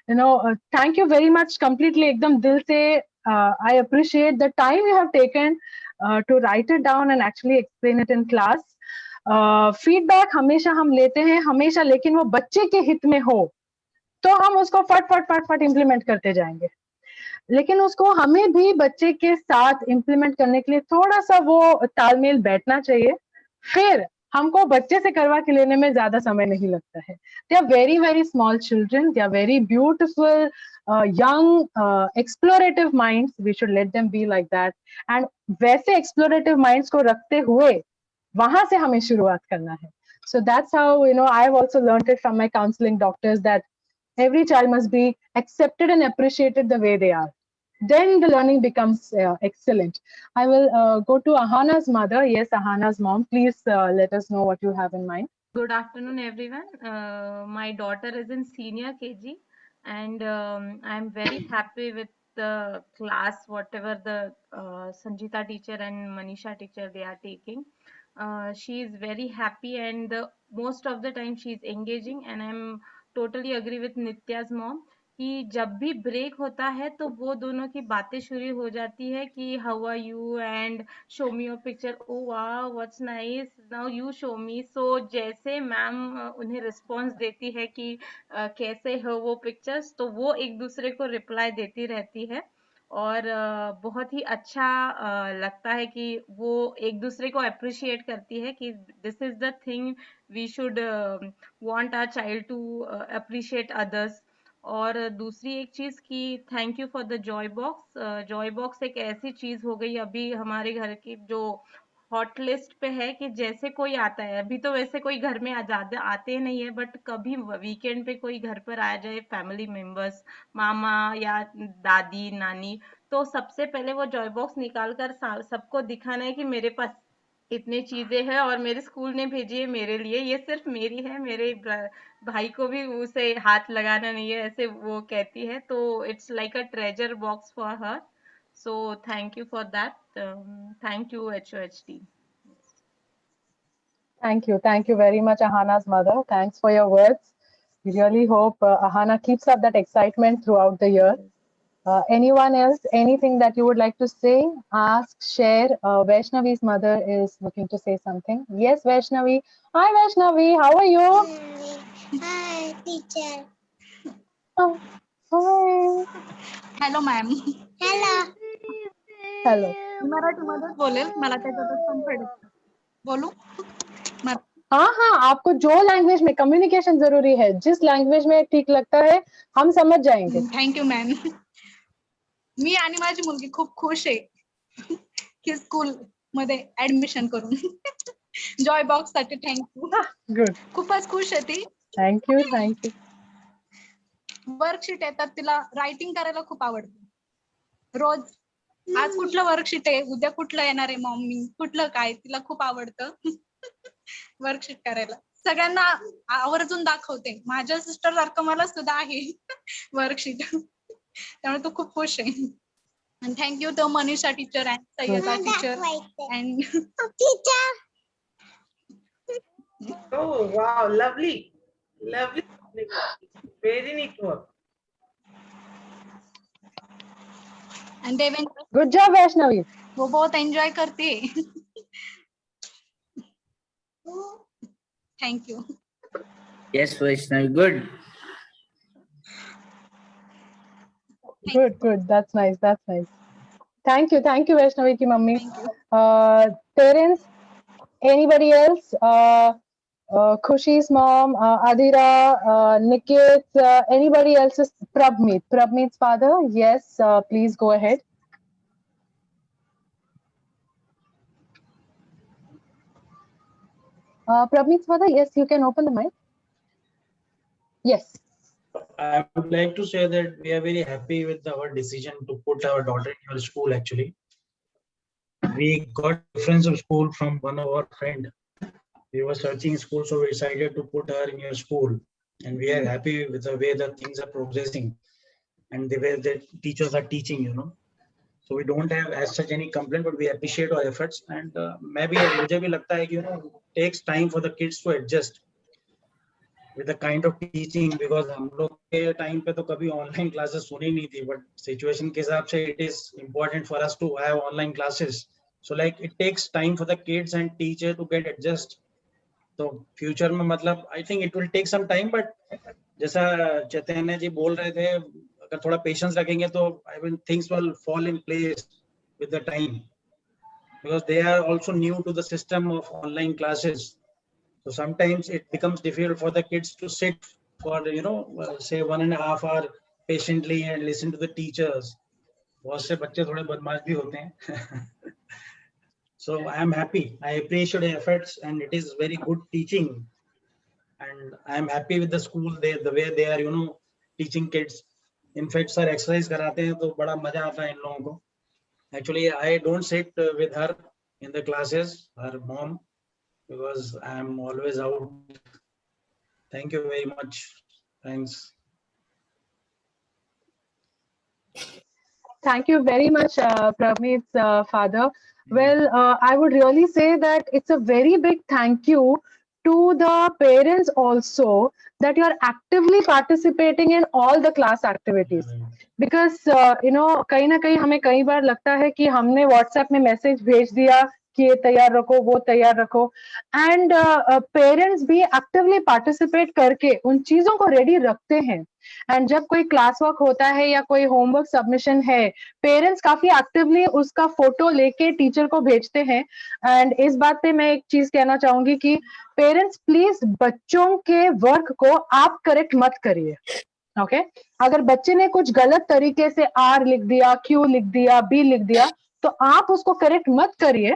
You know, thank you very much. Completely, ekdam dil se. I appreciate the time you have taken to write it down and actually explain it in class. Feedback हमेशा हम लेते हैं, हमेशा, लेकिन वो बच्चे के हित में हो तो हम उसको फट इम्प्लीमेंट करते जाएंगे. लेकिन उसको हमें भी बच्चे के साथ इम्प्लीमेंट करने के लिए थोड़ा सा वो तालमेल बैठना चाहिए, फिर हमको बच्चे से करवा के लेने में ज्यादा समय नहीं लगता है. They are very very small children, they are very beautiful young explorative minds. We should let them be like that. And वैसे explorative minds को रखते हुए वहां से हमें शुरुआत करना है. So that's how, you know, I've also learned it from my counseling doctors that every child must be accepted and appreciated the way they are. Then the learning becomes excellent. I will go to Ahana's mother. Yes, Ahana's mom. Please let us know what you have in mind. Good afternoon, everyone. My daughter is in senior KG, and I'm very happy with the class, whatever the Sanjita teacher and Manisha teacher they are taking. She is very happy, and most of the time she is engaging, and I'm totally agree with Nitya's mom कि जब भी break होता है तो वो दोनों की बातें शुरू हो जाती है कि how are you and show me your picture, oh wow what's nice, now you show me. So जैसे मैम उन्हें रिस्पॉन्स देती है कि कैसे हो वो पिक्चर्स, तो वो एक दूसरे को रिप्लाई देती रहती है और बहुत ही अच्छा लगता है कि वो एक दूसरे को अप्रिशिएट करती है कि this is the thing we should want our child to appreciate others. और दूसरी एक चीज कि thank you for the joy box. Joy box एक ऐसी चीज हो गई अभी हमारे घर की जो हॉट लिस्ट पे है कि जैसे कोई आता है, अभी तो वैसे कोई घर में ज्यादा आते नहीं है, बट कभी वीकेंड पे कोई घर पर आ जाए, फैमिली मेंबर्स, मामा या दादी नानी, तो सबसे पहले वो जॉय बॉक्स निकाल कर सबको दिखाना है कि मेरे पास इतनी चीजें हैं और मेरे स्कूल ने भेजी है मेरे लिए, ये सिर्फ मेरी है, मेरे भाई को भी उसे हाथ लगाना नहीं है, ऐसे वो कहती है। तो it's like a treasure box for her. So thank you for that. Thank you, HOHD. Thank you very much, Ahana's mother. Thanks for your words. We really hope Ahana keeps up that excitement throughout the year. Anyone else, anything that you would like to say, ask, share? Vaishnavi's mother is looking to say something. Yes, Vaishnavi. Hi, Vaishnavi. How are you? Hi, teacher. Oh, hi. Hello, ma'am. Hello. Hello. मराठीमध्येच बोलेल, मला त्याच्यातच कमी पडत. बोलू? हाँ, आपको जो language में कम्युनिकेशन जरूरी है, जिस लैंग्वेज में ठीक लगता है, हम समझ जाएंगे. Thank you ma'am. मी आणि माझी मुलगी खूप खुश आहे की स्कूल मध्ये ऍडमिशन करून. जॉय बॉक्स साठी थँक्यू. गुड. खूपच खुश आहे ती. थँक्यू. वर्कशीट येतात, तिला रायटिंग करायला खूप आवडतं. रोज आज कुठलं वर्कशीट आहे, उद्या कुठलं येणार आहे मम्मी, कुठलं काय, तिला खूप आवडतं वर्कशीट करायला. सगळ्यांना आवर्जून दाखवते. माझ्या सिस्टर सारखं मला सुद्धा आहे वर्कशीट. त्यामुळे तो खूप खुश आहे. And thank you to Manisha teacher and Sayeda teacher and teacher. Oh, wow, lovely. Lovely. Very neat work. and Devendra. Good job, Vaishnavi. वो बहुत एंजॉय करती है. Thank you. Yes, Vaishnavi, good. Good. That's nice. Thank you, Vaishnavi ki mummy. Parents, anybody else? Khushi's mom, Adira, Nikit, anybody else's? Prabmeet's father. Yes, please go ahead. Prabmeet's father, yes, you can open the mic. Yes. I would like to say that we are very happy with our decision to put our daughter in your school. Actually, we got reference of school from one of our friend. We were searching school, so we decided to put her in your school, and we are happy with the way that things are progressing and the way the teachers are teaching. So we don't have as such any complaint, but we appreciate our efforts. And maybe मुझे भी लगता है कि it takes time for the kids to adjust with the kind of teaching, because हम लोग के time पे तो कभी online classes सुनी नहीं थी, but situation के हिसाब से it is important for us to have online classes. So like it takes time for the kids and teacher to get adjust. तो future में मतलब I think it will take some time, but जैसा चैतन्य जी बोल रहे थे, अगर थोड़ा patience रखेंगे तो I mean things will fall in place with the time, because they are also new to the system of online classes. So sometimes it becomes difficult for the kids to sit for say 1.5 hours patiently and listen to the teachers. बहुत से बच्चे थोड़े बदमाश भी होते हैं. So I am happy. I appreciate the efforts, and it is very good teaching. And I am happy with the school, the way they are teaching kids. In fact, sir exercise कराते हैं तो बड़ा मजा आता है इन लोगों को. Actually, I don't sit with her in the classes, her mom, because I am always out. Thank you very much. Thanks. Thank you very much, Pravneet's father. Well, I would really say that it's a very big thank you to the parents also, that you are actively participating in all the class activities. Because कहीं ना कहीं हमें कई बार लगता है कि हमने WhatsApp में मैसेज भेज दिया कि ये तैयार रखो, वो तैयार रखो, एंड पेरेंट्स भी एक्टिवली पार्टिसिपेट करके उन चीजों को रेडी रखते हैं. एंड जब कोई क्लास वर्क होता है या कोई होमवर्क सबमिशन है, पेरेंट्स काफी एक्टिवली उसका फोटो लेके टीचर को भेजते हैं. एंड इस बात पे मैं एक चीज कहना चाहूंगी कि पेरेंट्स प्लीज बच्चों के वर्क को आप करेक्ट मत करिए. ओके अगर बच्चे ने कुछ गलत तरीके से आर लिख दिया, क्यू लिख दिया, बी लिख दिया, तो आप उसको करेक्ट मत करिए.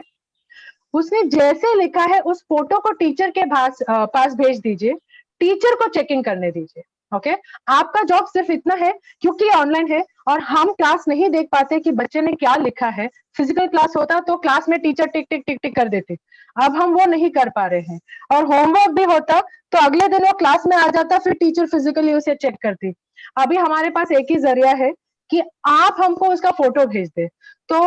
उसने जैसे लिखा है उस फोटो को टीचर के पास भेज दीजिए, टीचर को चेकिंग करने दीजिए। ओके, आपका जॉब सिर्फ इतना है, क्योंकि ऑनलाइन है और हम क्लास नहीं देख पाते कि बच्चे ने क्या लिखा है। फिजिकल क्लास होता तो क्लास में टीचर टिक टिक टिक टिक कर देते, अब हम वो नहीं कर पा रहे हैं। और होमवर्क भी होता तो अगले दिन वो क्लास में आ जाता, फिर टीचर फिजिकली उसे चेक करती। अभी हमारे पास एक ही जरिया है कि आप हमको उसका फोटो भेज दे। तो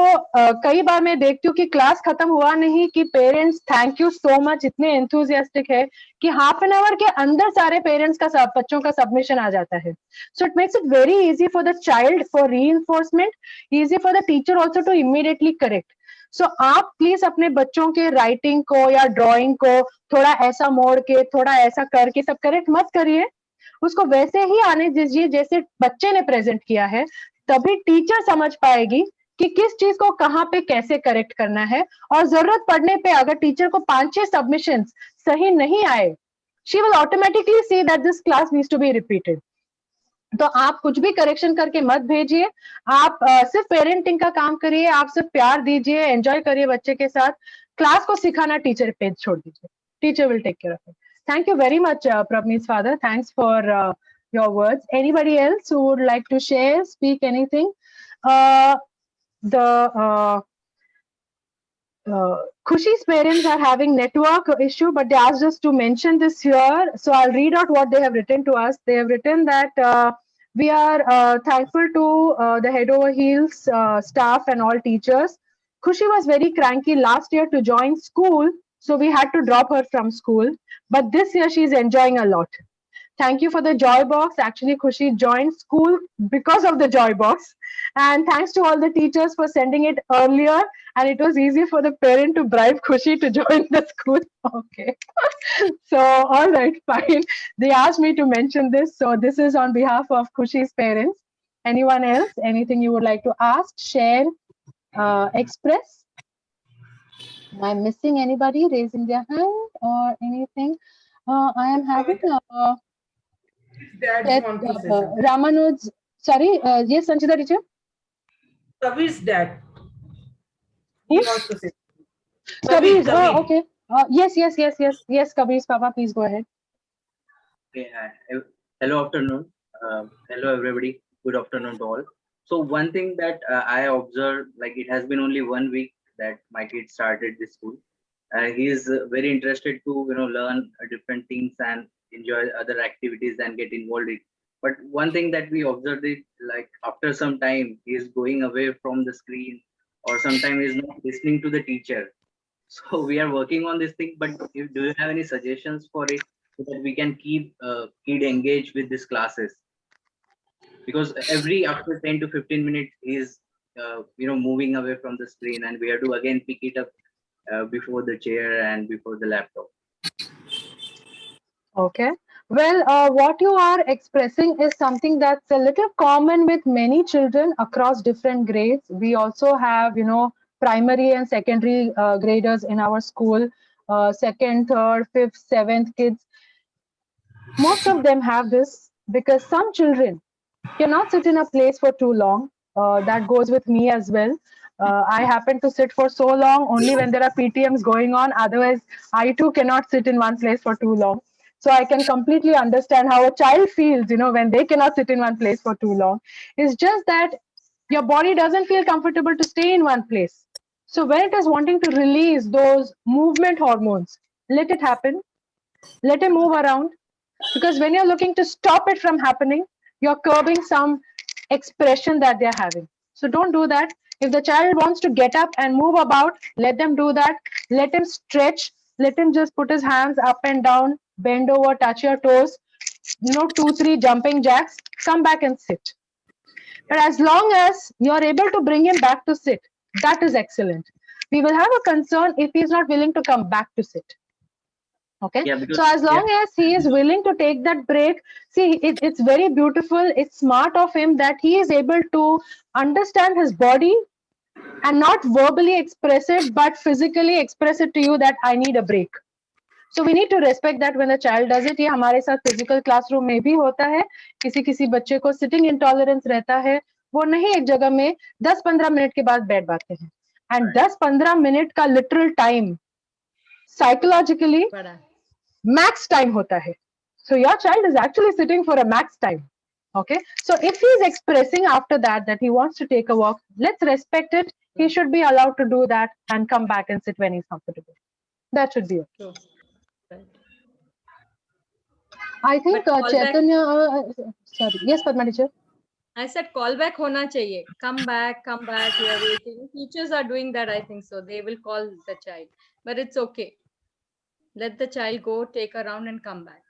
कई बार मैं देखती हूँ कि क्लास खत्म हुआ नहीं कि parents thank you so much इतने एंथुसियास्टिक है कि हाफ एन आवर के अंदर सारे पेरेंट्स का बच्चों का सबमिशन आ जाता है। So it makes it very easy for the child for reinforcement, easy for the teacher also to immediately correct. So आप प्लीज अपने बच्चों के राइटिंग को या ड्रॉइंग को थोड़ा ऐसा मोड़ के, थोड़ा ऐसा करके सब करेक्ट मत करिए, उसको वैसे ही आने दीजिए जैसे बच्चे ने प्रेजेंट किया है। तभी टीचर समझ पाएगी कि किस चीज को कहाँ पे कैसे करेक्ट करना है। और जरूरत पड़ने पे अगर टीचर को 5-6 सबमिशंस सही नहीं आए, she will automatically see that this class needs to be repeated. तो आप कुछ भी करेक्शन करके मत भेजिए, आप सिर्फ पेरेंटिंग का काम करिए, आप सिर्फ प्यार दीजिए, एंजॉय करिए बच्चे के साथ। क्लास को सिखाना टीचर पे छोड़ दीजिए, teacher will take care of it. Thank you very much, Pravneet's father. Thanks for your words. Anybody else who would like to share, speak anything? Khushi's parents are having network issue, but they asked us to mention this here. So I'll read out what they have written to us. They have written that we are thankful to the Head Over Heels staff and all teachers. Khushi was very cranky last year to join school, so we had to drop her from school. But this year she's enjoying a lot. Thank you for the Joy Box. Actually, Khushi joined school because of the Joy Box. And thanks to all the teachers for sending it earlier. And it was easy for the parent to bribe Khushi to join the school. Okay. So, all right, fine. They asked me to mention this. So this is on behalf of Khushi's parents. Anyone else? Anything you would like to ask, share, express? Am I missing anybody raising their hand or anything? I am having Ramanuj. Sorry, yes, Sanchita teacher. Kabir's dad. He wants to say. Kabir. Oh, okay. Yes, Kabir's papa. Please go ahead. Okay, hi. Hello, afternoon. Hello, everybody. Good afternoon to all. So one thing that I observed, like it has been only 1 week that my kid started this school. He is very interested to learn different things and enjoy other activities and get involved in. But one thing that we observed is like after some time he is going away from the screen, or sometimes he is not listening to the teacher. So we are working on this thing. But do you have any suggestions for it so that we can keep kid engaged with these classes? Because after 10 to 15 minutes he is moving away from the screen, and we have to again pick it up before the chair and before the laptop. Okay. Well, what you are expressing is something that's a little common with many children across different grades. We also have, primary and secondary graders in our school, 2nd, 3rd, 5th, 7th kids. Most of them have this because some children cannot sit in a place for too long. That goes with me as well. I happen to sit for so long only when there are PTMs going on. Otherwise, I too cannot sit in one place for too long. So I can completely understand how a child feels, when they cannot sit in one place for too long. It's just that your body doesn't feel comfortable to stay in one place. So when it is wanting to release those movement hormones, let it happen. Let it move around. Because when you're looking to stop it from happening, you're curbing some expression that they're having. So don't do that. If the child wants to get up and move about, let them do that. Let him stretch. Let him just put his hands up and down, bend over, touch your toes, 2-3 jumping jacks, come back and sit. But as long as you're able to bring him back to sit, that is excellent. We will have a concern if he's not willing to come back to sit. Okay, yeah, so as long as he is willing to take that break, see, it's very beautiful. It's smart of him that he is able to understand his body and not verbally express it, but physically express it to you that I need a break. So we need to respect that when the child does it. ये हमारे साथ physical classroom में भी होता है. किसी बच्चे को sitting intolerance रहता है, वो नहीं एक जगह में 10-15 मिनट के बाद बैठ पाते हैं. And 10-15 मिनट का literal time psychologically बड़ा max time hota hai. So your child is actually sitting for a max time. Okay, so if he is expressing after that he wants to take a walk, let's respect it. He should be allowed to do that and come back and sit when he's comfortable. That should be okay. true. Right. I think But call back- Chaitanya, sorry, yes, Padma teacher. I said call back hona chahiye. Come back, we are waiting. Teachers are doing that, I think so. They will call the child, but it's okay. Let the child go, take a round and come back.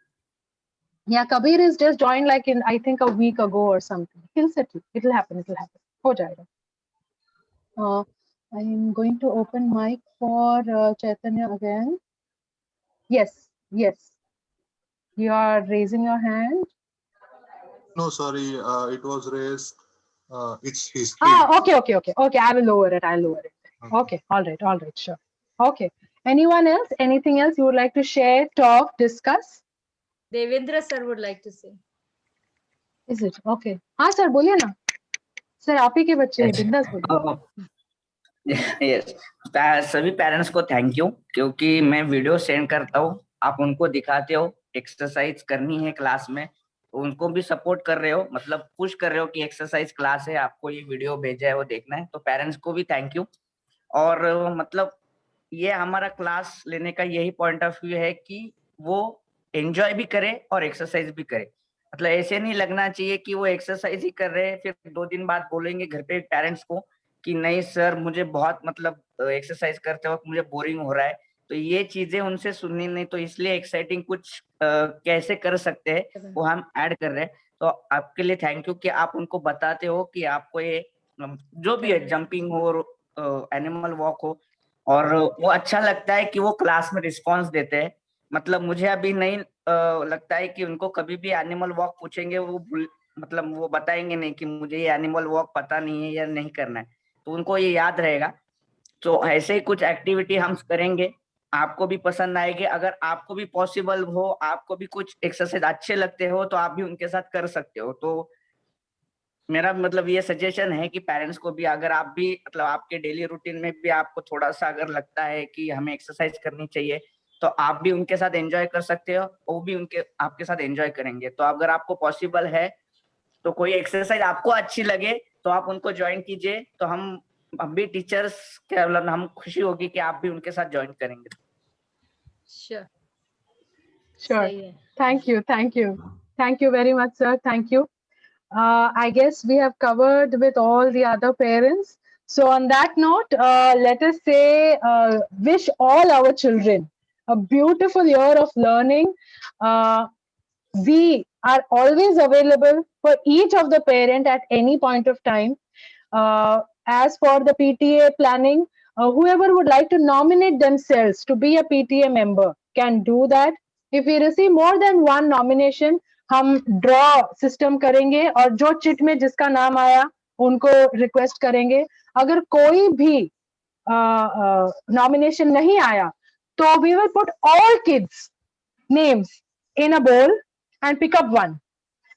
Yeah, Kabir is just joined like in, I think, a week ago or something. He'll settle. It'll happen. Ho jayega. I'm going to open mic for Chaitanya again. Yes. You are raising your hand. No, sorry, it was raised. It's history. Okay. I will lower it. Okay. All right. Sure. Okay. Anyone else? Anything else you would like to share, talk, discuss? Devendra sir would like to say. Is it? Okay. हाँ sir, बोलिए ना. Sir, आप ही के बच्चे हैं, बिंदास बोलिए. Yes, सभी पेरेंट्स को थैंक यू, क्योंकि मैं वीडियो सेंड करता हूँ, आप उनको दिखाते हो एक्सरसाइज करनी है क्लास में, तो उनको भी सपोर्ट कर रहे हो, मतलब पुश कर रहे हो कि एक्सरसाइज क्लास है, आपको ये वीडियो भेजा है वो देखना है, तो पेरेंट्स को भी थैंक यू. और मतलब ये हमारा क्लास लेने का यही पॉइंट ऑफ व्यू है कि वो एंजॉय भी करे और एक्सरसाइज भी करे. मतलब ऐसे नहीं लगना चाहिए कि वो एक्सरसाइज ही कर रहे हैं, फिर 2 दिन बाद बोलेंगे घर पे पेरेंट्स को कि नहीं सर मुझे बहुत मतलब एक्सरसाइज करते वक्त मुझे बोरिंग हो रहा है. तो ये चीजें उनसे सुननी नहीं, तो इसलिए एक्साइटिंग कुछ कैसे कर सकते हैं वो हम ऐड कर रहे हैं. तो आपके लिए थैंक यू कि आप उनको बताते हो कि आपको ये जो भी है जंपिंग हो, एनिमल वॉक हो, और वो अच्छा लगता है कि वो क्लास में रिस्पॉन्स देते हैं. मतलब मुझे अभी नहीं लगता है कि उनको कभी भी एनिमल वॉक पूछेंगे वो मतलब वो बताएंगे नहीं कि मुझे ये एनिमल वॉक पता नहीं है या नहीं करना है, तो उनको ये याद रहेगा. तो ऐसे ही कुछ एक्टिविटी हम करेंगे, आपको भी पसंद आएगी. अगर आपको भी पॉसिबल हो, आपको भी कुछ एक्सरसाइज अच्छे लगते हो, तो आप भी उनके साथ कर सकते हो. तो मेरा मतलब ये सजेशन है कि पेरेंट्स को भी, अगर आप भी मतलब आपके डेली रूटीन में भी आपको थोड़ा सा अगर लगता है कि हमें एक्सरसाइज करनी चाहिए, तो आप भी उनके साथ एंजॉय कर सकते हो, वो भी आपके साथ एंजॉय करेंगे. तो अगर आपको पॉसिबल है तो कोई एक्सरसाइज आपको अच्छी लगे तो आप उनको ज्वाइन कीजिए. तो हम भी टीचर्स के मतलब हम खुशी होगी कि आप भी उनके साथ ज्वाइन करेंगे. Sure. Thank you very much, sir. Thank you. I guess we have covered with all the other parents. So on that note, let us say, wish all our children a beautiful year of learning. We are always available for each of the parent at any point of time. As for the PTA planning, whoever would like to nominate themselves to be a PTA member can do that. If we receive more than one nomination, हम draw system करेंगे और जो chit में जिसका नाम आया उनको request करेंगे. अगर कोई भी नॉमिनेशन नहीं आया तो we will put all kids names in a bowl and pick up one,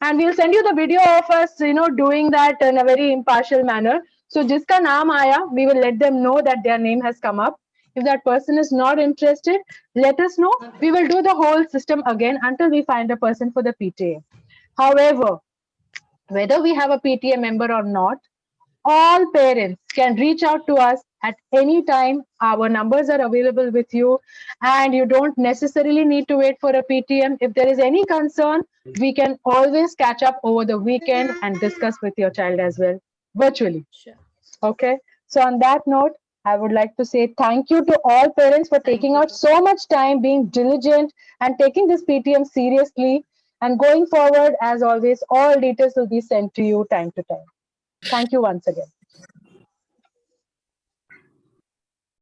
and we'll send you the video of us doing that in a very impartial manner. So jiska naam aaya, we will let them know that their name has come up. If that person is not interested, let us know. We will do the whole system again until we find a person for the PTA. However, whether we have a PTA member or not, all parents can reach out to us at any time. Our numbers are available with you, and you don't necessarily need to wait for a PTM. If there is any concern, we can always catch up over the weekend and discuss with your child as well, virtually. Sure. Okay. So on that note, I would like to say thank you to all parents for taking out so much time, being diligent and taking this PTM seriously. And going forward, as always, all details will be sent to you time to time. Thank you once again.